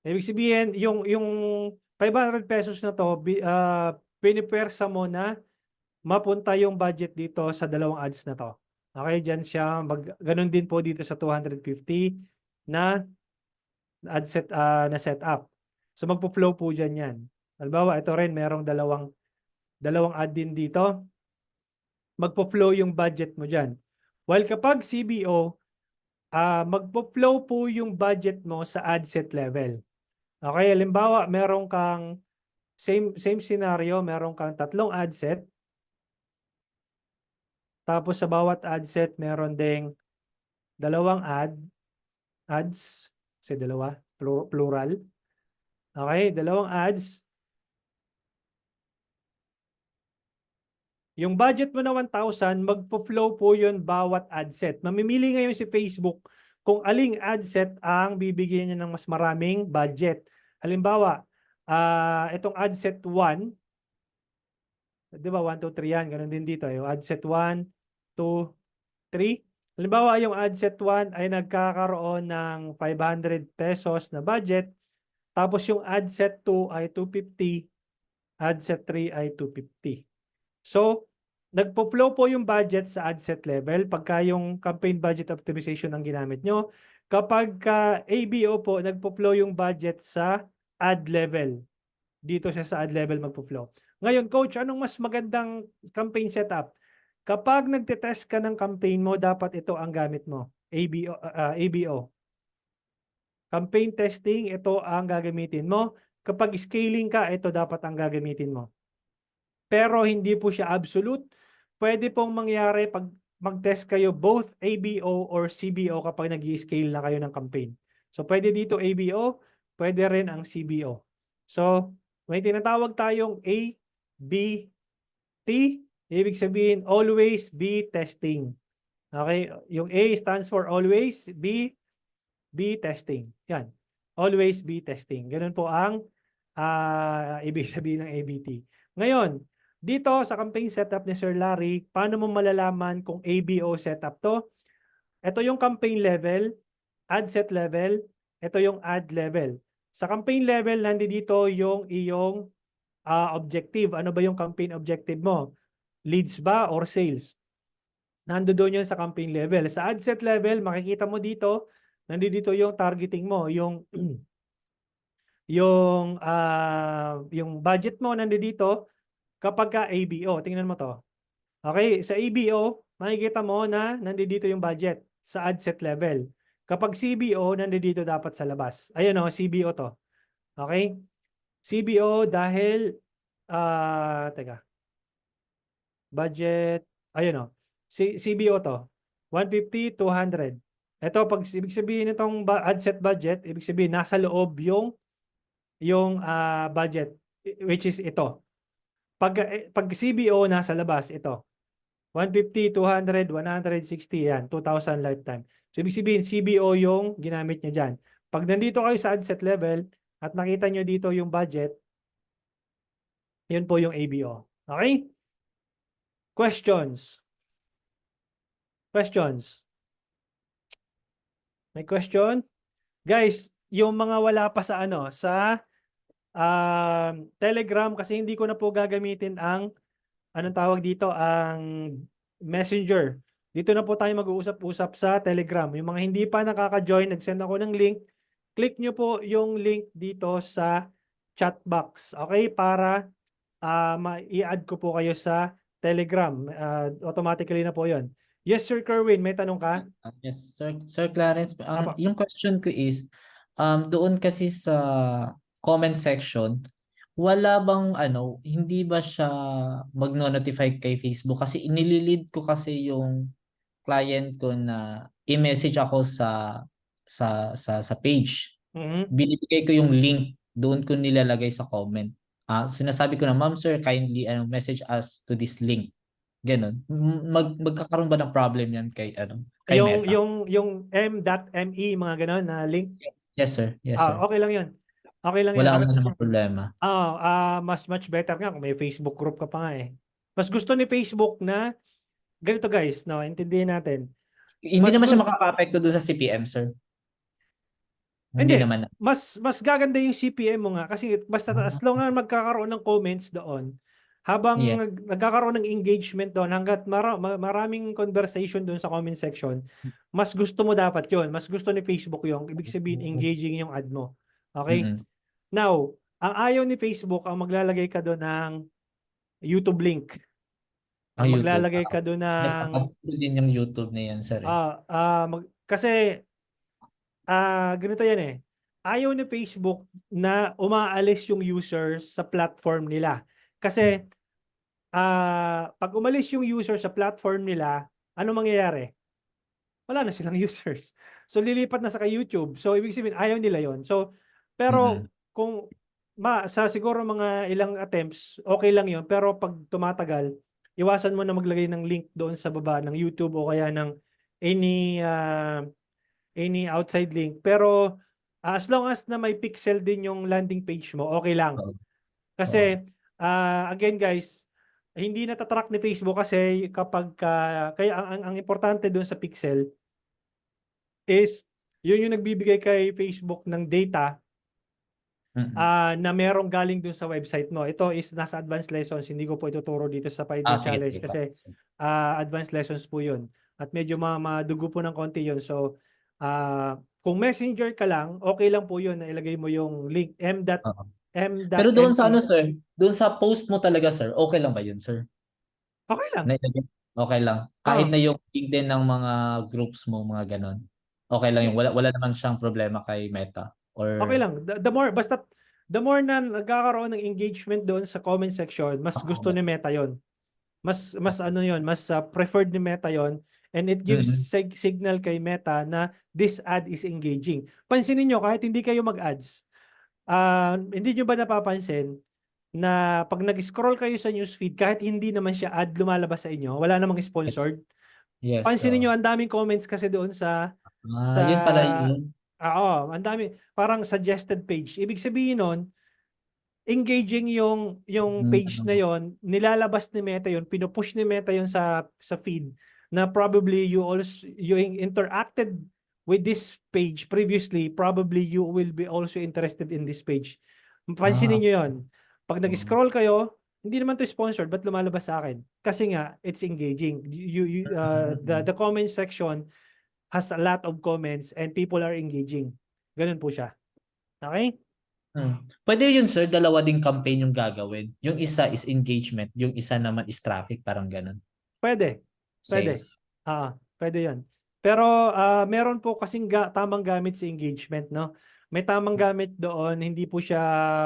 Ibig sabihin, yung 500 pesos na to, pinipersa mo na mapunta yung budget dito sa 2 ads na to. Okay, dyan siya. Ganun din po dito sa 250 na ad set na setup. So magpo-flow po dyan yan. Halimbawa, ito rin, merong dalawang ad din dito. Magpo-flow yung budget mo dyan. While kapag CBO, magpo-flow po yung budget mo sa ad set level. Okay, halimbawa, meron kang same scenario, meron kang 3 ad set. Tapos sa bawat ad set, meron ding 2 ads, kasi dalawa, plural. Okay, 2 ads. Yung budget mo na 1,000, magpo-flow po yun bawat ad set. Mamimili ngayon si Facebook kung aling ad set ang bibigyan niya ng mas maraming budget. Halimbawa, itong ad set 1, di ba 1, 2, 3 yan, ganun din dito. Yung ad set 1, 2, 3. Halimbawa, yung ad set 1 ay nagkakaroon ng 500 pesos na budget. Tapos yung ad set 2 ay 250. ad set 3 ay 250. So, nagpo-flow po yung budget sa ad set level pagka yung campaign budget optimization ang ginamit nyo. Kapag ABO po, nagpo-flow yung budget sa ad level. Dito siya sa ad level magpo-flow. Ngayon, coach, anong mas magandang campaign setup? Kapag nagte-test ka ng campaign mo, dapat ito ang gamit mo. ABO, ABO. Campaign testing, ito ang gagamitin mo. Kapag scaling ka, ito dapat ang gagamitin mo. Pero hindi po siya absolute. Pwede pong mangyari pag mag-test kayo both ABO or CBO kapag nag-i-scale na kayo ng campaign. So pwede dito ABO, pwede rin ang CBO. So may tinatawag tayong A, B, T. Ibig sabihin always be testing. Okay? Yung A stands for always, B testing. Yan. Always be testing. Ganun po ang ibig sabihin ng ABT. Ngayon, dito sa campaign setup ni Sir Larry, paano mo malalaman kung ABO setup to? Ito yung campaign level, ad set level, ito yung ad level. Sa campaign level, nandito yung iyong objective. Ano ba yung campaign objective mo? Leads ba or sales? Nandoon yun sa campaign level. Sa ad set level, makikita mo dito, nandito yung targeting mo, yung yung budget mo nandito kapag ka ABO. Tingnan mo to. Okay, sa ABO, makikita mo na nandito yung budget sa ad set level. Kapag CBO, nandito dapat sa labas. Ayan o, CBO to. Okay? CBO dahil, teka, budget, ayun o, CBO to. 150, 200. Ito, pag ibig sabihin itong ad set budget, ibig sabihin nasa loob yung budget, which is ito. Pag CBO nasa labas, ito. 150, 200, 160, yan. 2,000 lifetime. So, ibig sabihin, CBO yung ginamit niya dyan. Pag nandito kayo sa ad set level at nakita nyo dito yung budget, yun po yung ABO. Okay? Questions? Questions? May question? Guys, yung mga wala pa sa Telegram, kasi hindi ko na po gagamitin ang anong tawag dito, ang Messenger. Dito na po tayo mag-uusap-usap sa Telegram. Yung mga hindi pa nakaka-join, nag-send ako ng link. Click nyo po yung link dito sa chat box. Okay? Para i-add ko po kayo sa Telegram. Automatically na po yon. Yes, Sir Kerwin, may tanong ka? Yes, Sir Clarence, Apo. yung question ko is, doon kasi sa comment section, wala bang hindi ba siya magno-notify kay Facebook? Kasi inililid ko kasi yung client ko na i-message ako sa page. Mhm. Binibigay ko yung link, doon ko nilalagay sa comment. Sinasabi ko na, Ma'am sir, kindly message us to this link. Ganon. Magkakaroon ba ng problem yan kay Meta? Yung m.me, mga ganon na link. Yes sir. Yes sir. Okay lang yun. Okay lang yun. Wala na namang problema. Much better nga kung may Facebook group ka pa nga eh. Mas gusto ni Facebook na ganito guys, no, intindihin natin. Hindi Mas naman siya gusto- makaka-apekto doon sa CPM, sir. Hindi, naman. mas gaganda yung CPM mo nga kasi basta as long na magkakaroon ng comments doon, habang Yeah. nagkakaroon ng engagement doon, hanggat maraming conversation doon sa comment section, mas gusto mo dapat yon. Mas gusto ni Facebook yung, ibig sabihin, engaging yung ad mo. Okay? Mm-mm. Now, ang ayaw ni Facebook, ang maglalagay ka doon ng YouTube link. Ang YouTube. maglalagay ka doon Yes, ng... napansin din yung YouTube na yan, sir. kasi ganito yan eh. Ayaw ni Facebook na umaalis yung users sa platform nila. Kasi pag umalis yung user sa platform nila, ano mangyayari? Wala na silang users. So lilipat na sa kay YouTube. So ibig sabihin ayaw nila yon. So pero kung sa siguro mga ilang attempts, okay lang yon. Pero pag tumatagal, iwasan mo na maglagay ng link doon sa baba ng YouTube o kaya ng any outside link. Pero as long as na may pixel din yung landing page mo, okay lang. Kasi again guys, hindi natatrack ni Facebook kasi kapag kaya ang importante doon sa pixel is yun yung nagbibigay kay Facebook ng data na merong galing dun sa website mo. Ito is nasa advanced lessons. Hindi ko po ituturo dito sa 5-day Sige, challenge sige. kasi advanced lessons po yun. At medyo madugo po ng konti yun. So, kung messenger ka lang, okay lang po yun na ilagay mo yung link Oo. Pero doon sa m.me. sir, doon sa post mo talaga sir, okay lang ba yun sir? Okay lang. Okay lang. Kahit na yung link din ng mga groups mo, mga ganon. Okay lang yung wala naman siyang problema kay Meta Okay or lang. The more na nagkakaroon ng engagement doon sa comment section, mas gusto ni Meta yon. Mas ano yon, mas preferred ni Meta yon, and it gives signal kay Meta na this ad is engaging. Pansinin niyo kahit hindi kayo mag-ads, hindi niyo ba napapansin na pag nag-scroll kayo sa newsfeed, kahit hindi naman siya ad lumalabas sa inyo, wala namang sponsored. yes. Pansinin niyo ang daming comments kasi doon sa Yun pala yun. ang dami parang suggested page. Ibig sabihin nun, engaging yung page na yon, nilalabas ni Meta yon, pinupush ni Meta yon sa feed na probably you interacted with this page previously, probably you will be also interested in this page. Pansinin niyo yon. Pag nag-scroll kayo, hindi naman to sponsored, but lumalabas sa akin? Kasi nga, it's engaging. The comment section has a lot of comments and people are engaging. Ganun po siya. Okay? Pwede yun sir, dalawa ding campaign yung gagawin. Yung isa is engagement, yung isa naman is traffic, parang ganun. Pwede. Pwede. Sales. Pwede yun. Pero meron po kasing tamang gamit sa engagement, no? May tamang gamit doon, hindi po siya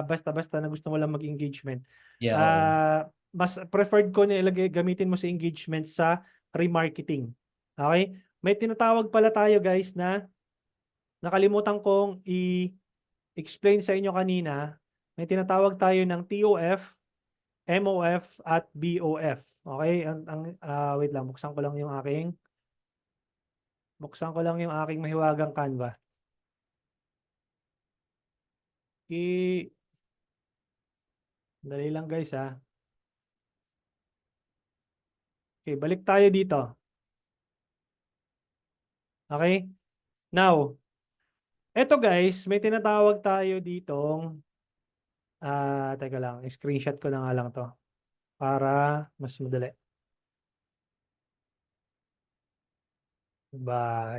basta-basta na gusto mo lang mag-engagement. Yeah. Mas preferred ko na gamitin mo sa engagement sa remarketing. Okay? May tinatawag pala tayo guys na nakalimutan kong explain sa inyo kanina. May tinatawag tayo ng TOF, MOF at BOF. Okay? Wait lang, buksan ko lang yung aking mahiwagang Canva. Dali lang guys ha. Okay, balik tayo dito. Okay? Now, eto guys, may tinatawag tayo ditong teka lang, screenshot ko na nga lang to para mas madali.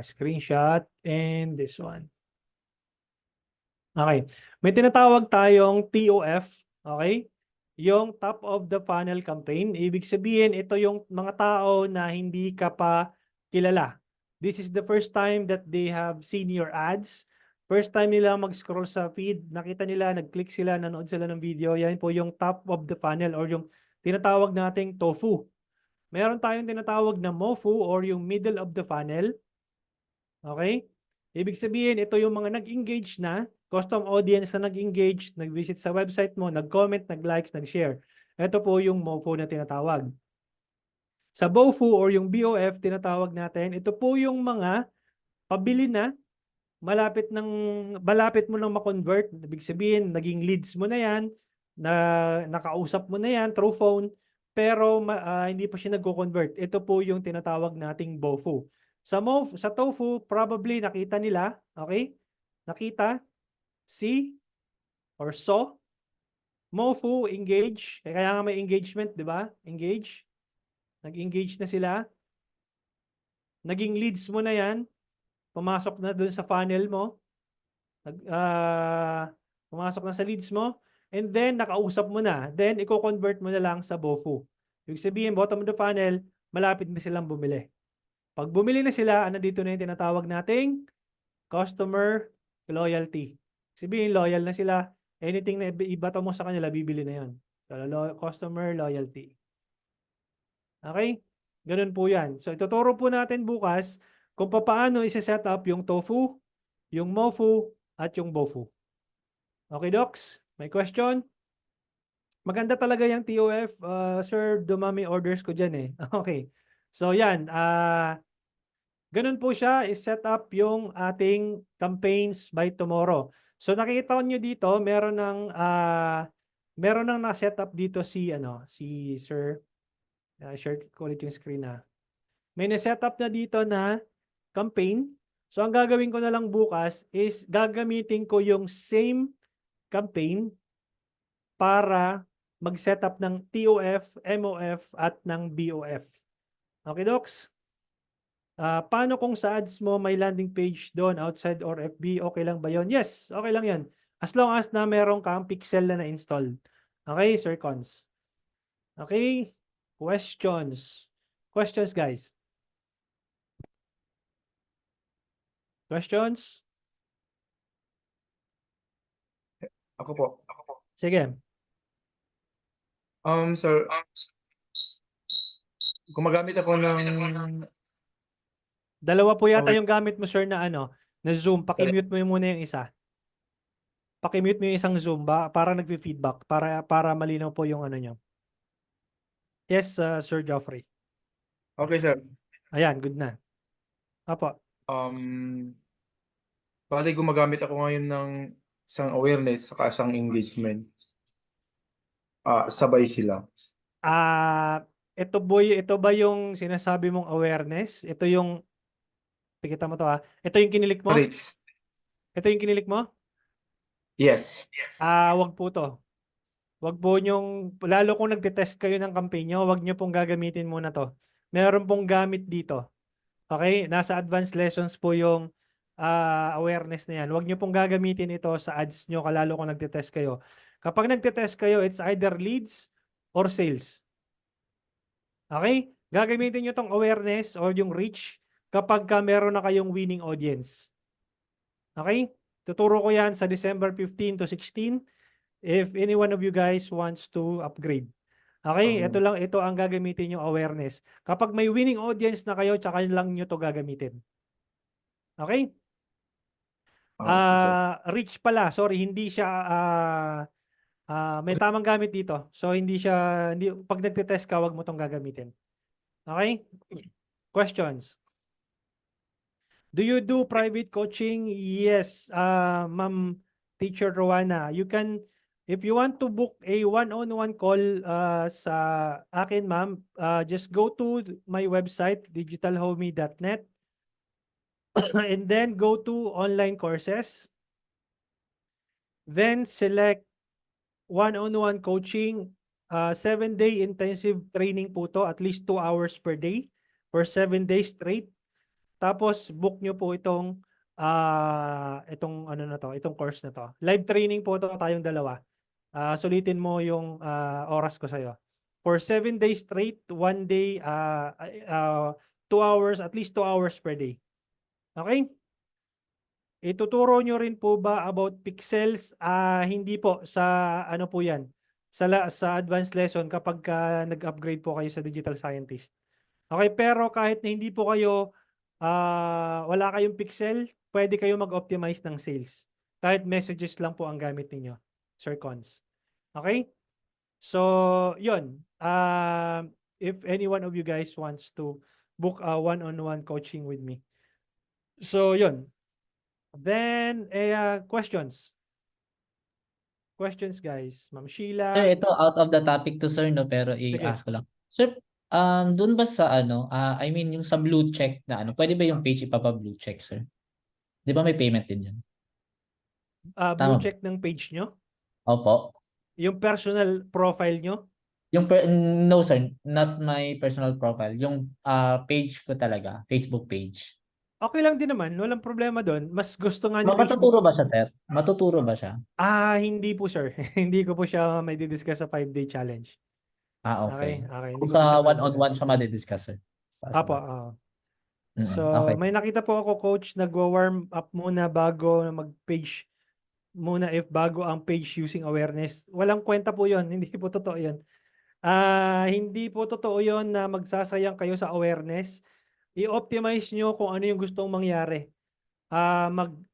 Screenshot and this one. Okay. May tinatawag tayong TOF, okay? Yung top of the funnel campaign. Ibig sabihin, ito yung mga tao na hindi ka pa kilala. This is the first time that they have seen your ads. First time nila mag-scroll sa feed, nakita nila, nag-click sila, nanood sila ng video. Yan po yung top of the funnel or yung tinatawag nating TOFU. Meron tayong tinatawag na MOFU or yung middle of the funnel. Okay? Ibig sabihin, ito yung mga nag-engage na, custom audience na nag-engage, nag-visit sa website mo, nag-comment, nag-likes, nag-share. Ito po yung MOFU na tinatawag. Sa BOFU or yung BOF, tinatawag natin, ito po yung mga pabili na, malapit mo nang ma-convert. Ibig sabihin, naging leads mo na yan, nakausap mo na yan through phone, pero hindi pa siya nagko-convert. Ito po yung tinatawag nating BOFU. Sa TOFU, probably nakita nila, okay? Nakita, see, or saw. MOFU, engage. Kaya nga may engagement, di ba? Engage. Nag-engage na sila. Naging leads mo na yan. Pumasok na dun sa funnel mo. Pumasok na sa leads mo. And then, nakausap mo na. Then, i-convert mo na lang sa BOFU. Ibig sabihin, bottom of the funnel, malapit na silang bumili. Pag bumili na sila, dito na yung tinatawag nating customer loyalty. Sabihin, loyal na sila. Anything na ibato mo sa kanila, bibili na yun. So, customer loyalty. Okay? Ganun po yan. So, ituturo po natin bukas kung paano i-set up yung TOFU, yung MOFU, at yung BOFU. Okay, Docs? May question? Maganda talaga yung TOF. Sir, dumami orders ko dyan eh. Okay. So, yan. Ganun po siya, i-set up yung ating campaigns by tomorrow. So nakikita nyo dito, meron nang na-set up dito si Sir. Share ko ulit yung screen na. May na-set up na dito na campaign. So ang gagawin ko na lang bukas is gagamitin ko yung same campaign para mag-set up ng TOF, MOF at ng BOF. Okay, Docs? Paano kung sa ads mo may landing page doon outside or FB? Okay lang ba yon? Yes, okay lang yan. As long as na meron kang pixel na na-install. Okay, Sir Cons? Okay? Questions? Questions, guys? Questions? Ako po. Sige. Sir, gumagamit ako ng Dalawa po yata Okay. yung gamit mo, sir, na ano, na Zoom. Pakimute mo yung muna yung isa. Pakimute mo yung isang Zoom para nagfi-feedback, para malinaw po yung ano nyo. Yes, Sir Geoffrey. Okay, sir. Ayan, good na. Apo. Bali gumagamit ako ngayon ng isang awareness saka isang engagement. Sabay sila. Ito ba yung sinasabi mong awareness? Ito yung, tikita mo to ha. Ito yung kinilik mo? Rates. Ito yung kinilik mo? Yes. Wag po to. Wag po nyong, lalo kung nagte-test kayo ng campaign nyo, wag nyo pong gagamitin muna to. Meron pong gamit dito. Okay? Nasa advanced lessons po yung awareness na yan. Wag nyo pong gagamitin ito sa ads nyo, lalo kung nagte-test kayo. Kapag nagte-test kayo, it's either leads or sales. Okay? Gagamitin nyo tong awareness or yung reach kapag meron na kayong winning audience. Okay? Tuturo ko yan sa December 15 to 16 if any one of you guys wants to upgrade. Okay? Ito ang gagamitin yung awareness. Kapag may winning audience na kayo, tsaka lang nyo to gagamitin. Okay? Reach pala. Sorry, hindi siya may tamang gamit dito. So pag nagte-test ka, wag mo tong gagamitin. Okay? Questions? Do you do private coaching? Yes, Ma'am Teacher Rowana. You can, if you want to book a one-on-one call sa akin, ma'am, just go to my website, digitalhomey.net, and then go to online courses. Then select one-on-one coaching, 7-day intensive training po to, at least 2 hours per day for 7 days straight. Tapos book nyo po itong itong course na to. Live training po to tayong dalawa. Sulitin mo yung oras ko sa'yo. For 7 days straight, 1 day, 2 hours, at least 2 hours per day. Okay? Ituturo nyo rin po ba about pixels? Hindi po. Sa ano po yan? Sa advanced lesson kapag nag-upgrade po kayo sa digital scientist. Okay, pero kahit na hindi po kayo wala kayong pixel, pwede kayo mag-optimize ng sales. Kahit messages lang po ang gamit ninyo, Sir Cons. Okay? So, yun. If any one of you guys wants to book a one-on-one coaching with me. So, yun. Then, questions. Questions, guys. Ma'am Sheila. Sir, ito out of the topic to sir, no, pero i-ask ko lang. Sir, doon ba sa I mean yung sa blue check na pwede ba yung page ipapa-blue check, sir? Di ba may payment din yan? Blue Tama ba? check ng page nyo? Opo. Yung personal profile nyo? No sir, not my personal profile. Yung page ko talaga, Facebook page. Okay lang din naman, walang problema doon. Mas gusto nga ni Facebook. Matuturo ba siya, sir? Matuturo ba siya? Hindi po, sir. Hindi ko po siya may discuss sa 5-day challenge. Okay. Okay. Kung sa one-on-one siya madidiscuss, sir. Apo, So, okay. may nakita po ako, coach, nagwa-warm up muna bago mag-page muna if bago ang page using awareness. Walang kwenta po yon. Hindi po totoo yon. Hindi po totoo yon na magsasayang kayo sa awareness. I-optimize nyo kung ano yung gustong mangyari. Anong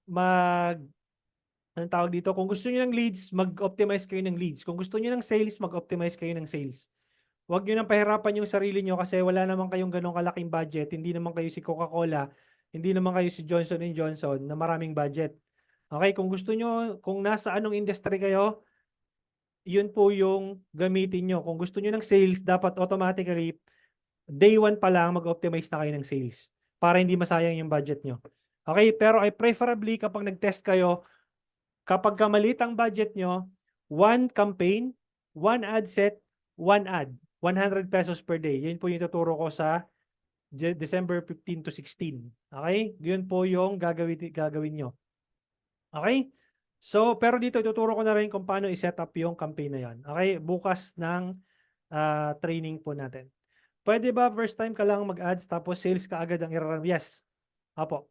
tawag dito? Kung gusto niyo ng leads, mag-optimize kayo ng leads. Kung gusto niyo ng sales, mag-optimize kayo ng sales. Huwag niyo nang pahirapan yung sarili niyo kasi wala naman kayong ganong kalaking budget. Hindi naman kayo si Coca-Cola, hindi naman kayo si Johnson & Johnson na maraming budget. Okay, kung gusto niyo, kung nasa anong industry kayo, yun po yung gamitin niyo. Kung gusto niyo ng sales, dapat automatically day 1 pa lang mag-optimize na kayo ng sales para hindi masayang yung budget niyo. Okay, pero preferably kapag nag-test kayo, kapag maliit ang budget nyo, 1 campaign, 1 ad set, 1 ad. 100 pesos per day. Yun po yung tuturo ko sa December 15 to 16. Okay? Yun po yung gagawin nyo. Okay? So, pero dito ituturo ko na rin kung paano i-set up yung campaign na yan. Okay? Bukas ng training po natin. Pwede ba first time ka lang mag-ads tapos sales ka agad ang i-run? Yes. Apo.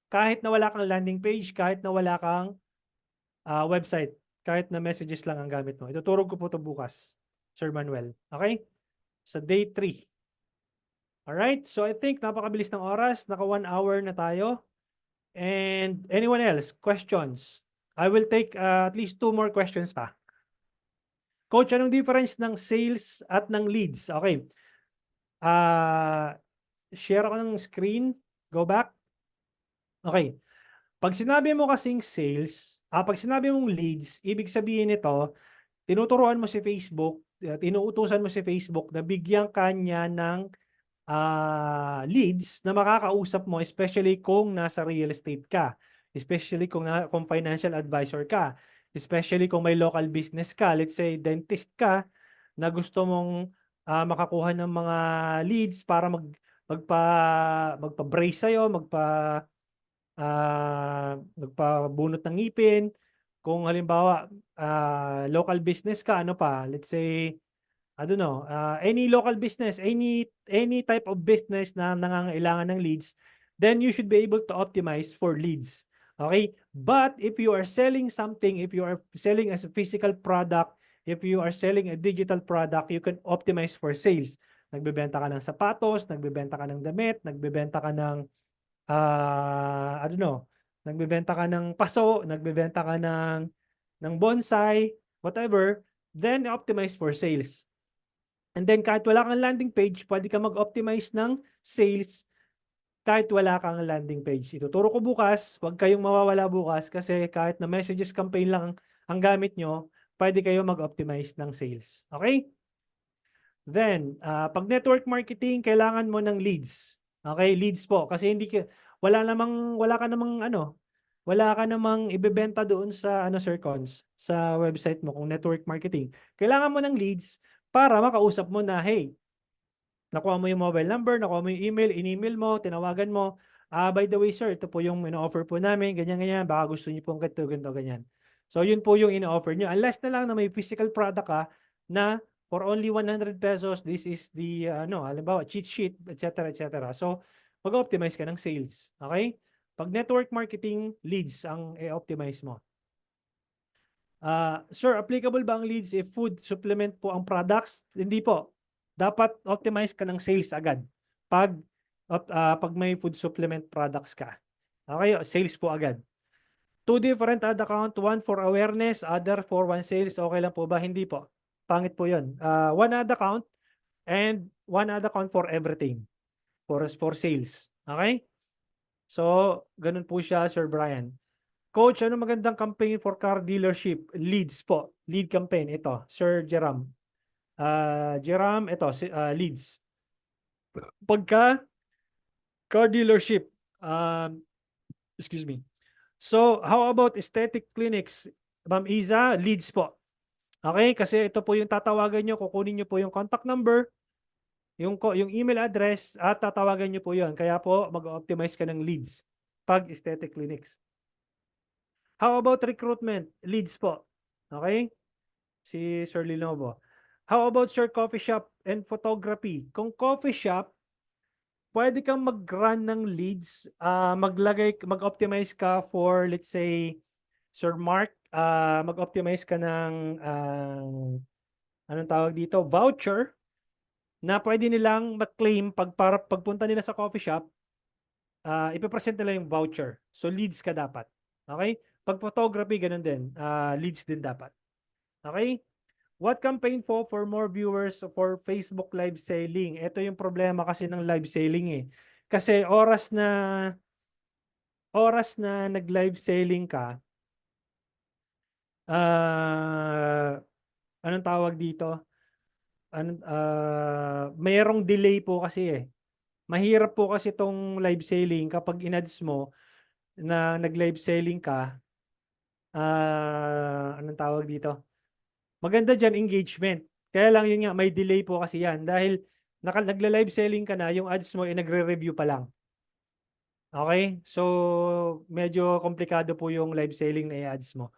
Kahit na wala kang landing page, kahit na wala kang website, kahit na messages lang ang gamit mo. Ituturo ko po ito bukas, Sir Manuel. Okay? Sa day 3. Alright? So I think napakabilis ng oras. Naka 1 hour na tayo. And anyone else? Questions? I will take at least 2 more questions pa. Coach, anong difference ng sales at ng leads? Okay. Share ako ng screen. Go back. Okay. Pag sinabi mo kasing sales, pag sinabi mong leads, ibig sabihin nito, tinuturuan mo si Facebook, tinuutusan mo si Facebook na bigyan kanya ng leads na makakausap mo, especially kung nasa real estate ka, especially kung financial advisor ka, especially kung may local business ka, let's say dentist ka, na gusto mong makakuha ng mga leads para magpa-brace sa'yo, magpabunot ng ngipin. Kung halimbawa, local business ka, ano pa, let's say, I don't know, any local business, any type of business na nangangailangan ng leads, then you should be able to optimize for leads. Okay? But if you are selling something, if you are selling as a physical product, if you are selling a digital product, you can optimize for sales. Nagbebenta ka ng sapatos, nagbebenta ka ng damit, nagbebenta ka ng I don't know, nagbebenta ka ng paso, nagbebenta ka ng bonsai, whatever, then optimize for sales. And then kahit wala kang landing page, pwede ka mag-optimize ng sales kahit wala kang landing page. Ituturo ko bukas, huwag kayong mawawala bukas kasi kahit na messages campaign lang ang gamit nyo, pwede kayo mag-optimize ng sales. Okay? Then, pag network marketing, kailangan mo ng leads. Okay, leads po. Kasi wala ka namang ibebenta doon sa Sir Cons, sa website mo kung network marketing. Kailangan mo ng leads para makausap mo na, hey, nakuha mo yung mobile number, nakuha mo yung email, in-email mo, tinawagan mo, by the way sir, ito po yung ino-offer po namin, ganyan, baka gusto niyo pong ganito, ganyan. So yun po yung ino-offer niyo. Unless na lang na may physical product ka na for only 100 pesos, this is the, halimbawa, cheat sheet, etc. So, mag-optimize ka ng sales. Okay? Pag network marketing, leads ang i-optimize mo. Sir, applicable ba ang leads if food supplement po ang products? Hindi po. Dapat optimize ka ng sales agad. Pag may food supplement products ka. Okay? Sales po agad. 2 different ad account, one for awareness, other for one sales. Okay lang po ba? Hindi po. Pangit po yun. One ad account and one ad account for everything. For sales. Okay? So, ganun po siya, Sir Brian. Coach, ano magandang campaign for car dealership? Leads po. Lead campaign. Ito, Sir Jeram. Jeram, ito, leads. Pagka car dealership, excuse me. So, how about aesthetic clinics? Ma'am Iza, leads po. Okay? Kasi ito po yung tatawagan nyo, kukunin nyo po yung contact number, yung email address, at tatawagan nyo po yun. Kaya po, mag-optimize ka ng leads pag aesthetic clinics. How about recruitment? Leads po. Okay? Si Sir Linovo. How about Sir coffee shop and photography? Kung coffee shop, pwede kang mag-run ng leads, mag-optimize ka for, let's say, Sir Mark, mag-optimize ka ng, anong tawag dito, voucher, na pwede nilang mag-claim pagpunta nila sa coffee shop, ipipresent nila yung voucher. So, leads ka dapat. Okay? Pag photography, ganun din. Leads din dapat. Okay? What campaign for more viewers for Facebook live selling? Ito yung problema kasi ng live selling eh. Kasi oras na nag-live selling ka, anong tawag dito? Mayroong delay po kasi eh. Mahirap po kasi itong live selling kapag in-ads mo na nag-live selling ka, anong tawag dito? Maganda diyan engagement. Kaya lang yun nga, may delay po kasi yan dahil nagla-live selling ka na, yung ads mo ay nagre-review pa lang. Okay? So, medyo komplikado po yung live selling na i-ads mo.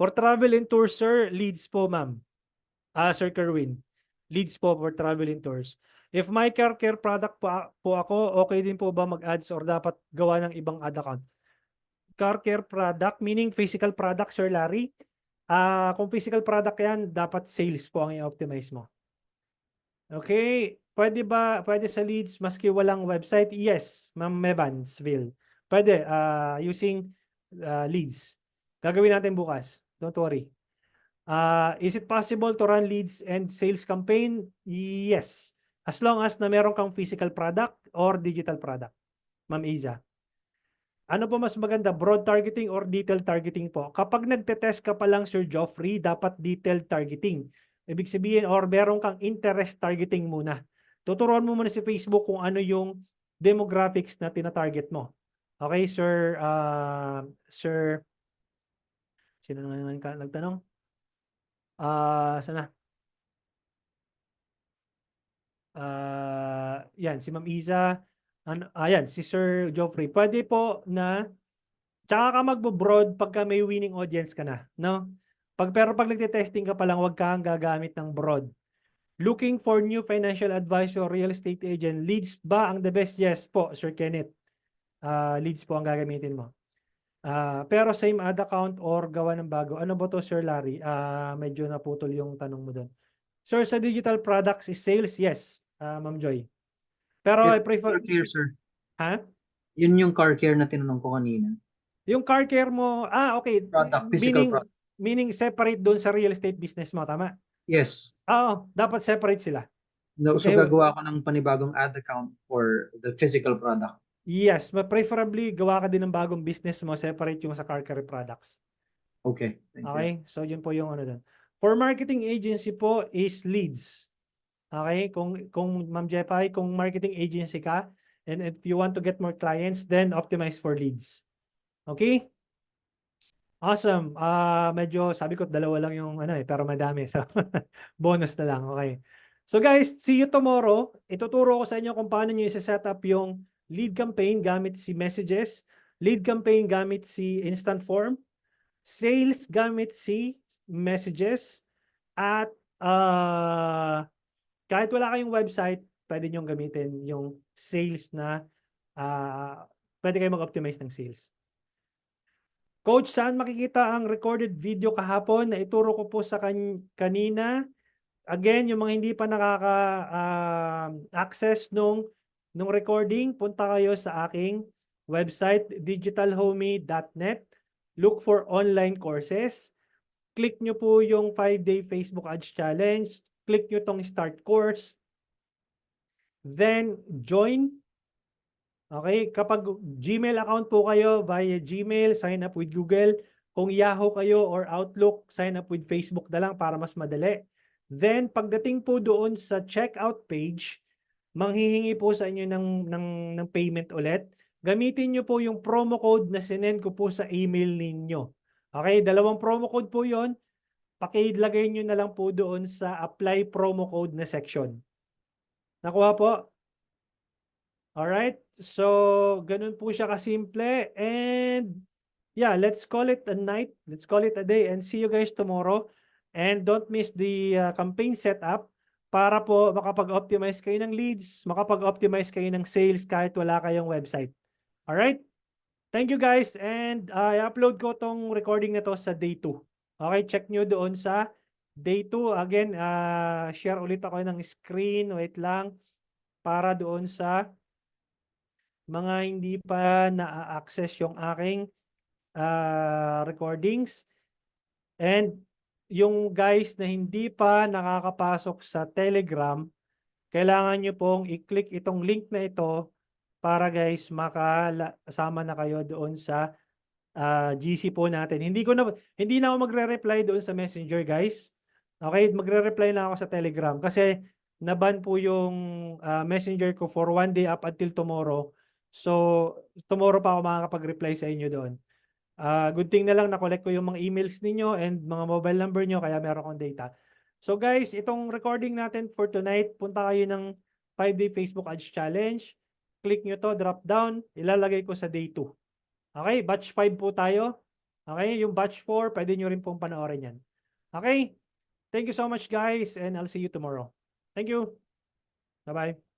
For travel and tours, sir, leads po, ma'am. Sir Kerwin. Leads po for travel and tours. If my car care product po ako, okay din po ba mag-ads or dapat gawa ng ibang ad account? Car care product, meaning physical product, Sir Larry. Kung physical product yan, dapat sales po ang i-optimize mo. Okay. Pwede sa leads maski walang website? Yes, Ma'am Evansville. Pwede, using leads. Gagawin natin bukas. Don't worry. Is it possible to run leads and sales campaign? Yes. As long as na meron kang physical product or digital product. Ma'am Iza. Ano po mas maganda? Broad targeting or detailed targeting po? Kapag nagte-test ka pa lang, Sir Geoffrey, dapat detailed targeting. Ibig sabihin, or meron kang interest targeting muna. Tuturuan mo muna si Facebook kung ano yung demographics na tina-target mo. Okay, Sir, sino naman nagtanong? Sana? Yan, si Ma'am Iza. Yan, si Sir Geoffrey. Pwede po na tsaka ka magbo-broad pagka may winning audience ka na, no? Pero pag nagte-testing ka pa lang, huwag kang gagamit ng broad. Looking for new financial advisor, real estate agent, leads ba ang the best? Yes po, Sir Kenneth. Leads po ang gagamitin mo. Pero same ad account or gawa ng bago. Ano ba to, Sir Larry? Medyo naputol yung tanong mo doon. Sir, sa digital products is sales? Yes, Ma'am Joy. Pero I prefer... Car care, sir. Ha? Yun yung car care na tinanong ko kanina. Yung car care mo, okay. Product, physical product. Meaning separate doon sa real estate business mo, tama? Yes. Oo, dapat separate sila. No, so Okay. gagawa ko ng panibagong ad account for the physical product. Yes, preferably gawa ka din ng bagong business mo, separate yung sa car care products. Okay. Thank you. Okay? So yun po yung ano doon. For marketing agency po is leads. Okay? Kung Ma'am Jepay, kung marketing agency ka, and if you want to get more clients, then optimize for leads. Okay? Awesome. Medyo sabi ko dalawa lang yung pero madami. So bonus na lang. Okay. So guys, see you tomorrow. Ituturo ko sa inyo kung paano niyo i-set up yung lead campaign gamit si messages, lead campaign gamit si instant form, sales gamit si messages, at kahit wala kayong website, pwede nyo gamitin yung sales na pwede kayo mag-optimize ng sales. Coach, saan makikita ang recorded video kahapon na ituro ko po sa kanina? Again, yung mga hindi pa nakaka-access nung recording, punta kayo sa aking website, digitalhomie.net. Look for online courses. Click nyo po yung 5-day Facebook Ads Challenge. Click nyo tong start course. Then, join. Okay, kapag Gmail account po kayo, via Gmail, sign up with Google. Kung Yahoo kayo or Outlook, sign up with Facebook na lang para mas madali. Then, pagdating po doon sa checkout page, manghihingi po sa inyo ng payment ulit. Gamitin nyo po yung promo code na sinend ko po sa email ninyo. Okay, dalawang promo code po yon. Pakilagay nyo na lang po doon sa apply promo code na section. Nakuha po? Alright, so ganun po siya kasimple, and yeah, let's call it a night, let's call it a day, and see you guys tomorrow. And don't miss the campaign setup para po makapag-optimize kayo ng leads, makapag-optimize kayo ng sales kahit wala kayong website. Alright, thank you guys, and i-upload ko tong recording na to sa day 2. Okay, check nyo doon sa day 2. Again, share ulit ako ng screen, wait lang, para doon sa mga hindi pa na-access yung aking recordings. And yung guys na hindi pa nakakapasok sa Telegram, kailangan nyo pong i-click itong link na ito para guys makasama na kayo doon sa GC po natin. Hindi na ako magre-reply doon sa Messenger, guys. Okay, magre-reply na ako sa Telegram kasi naban po yung Messenger ko for 1 day up until tomorrow. So, tomorrow pa ako makakapag-reply sa inyo doon. Good thing na lang na-collect ko yung mga emails ninyo and mga mobile number nyo kaya meron akong data. So guys, itong recording natin for tonight, punta kayo ng 5-day Facebook Ads Challenge. Click nyo to, drop down, ilalagay ko sa day 2. Okay, batch 5 po tayo. Okay, yung batch 4, pwede nyo rin pong panoorin yan. Okay, thank you so much guys and I'll see you tomorrow. Thank you. Bye-bye.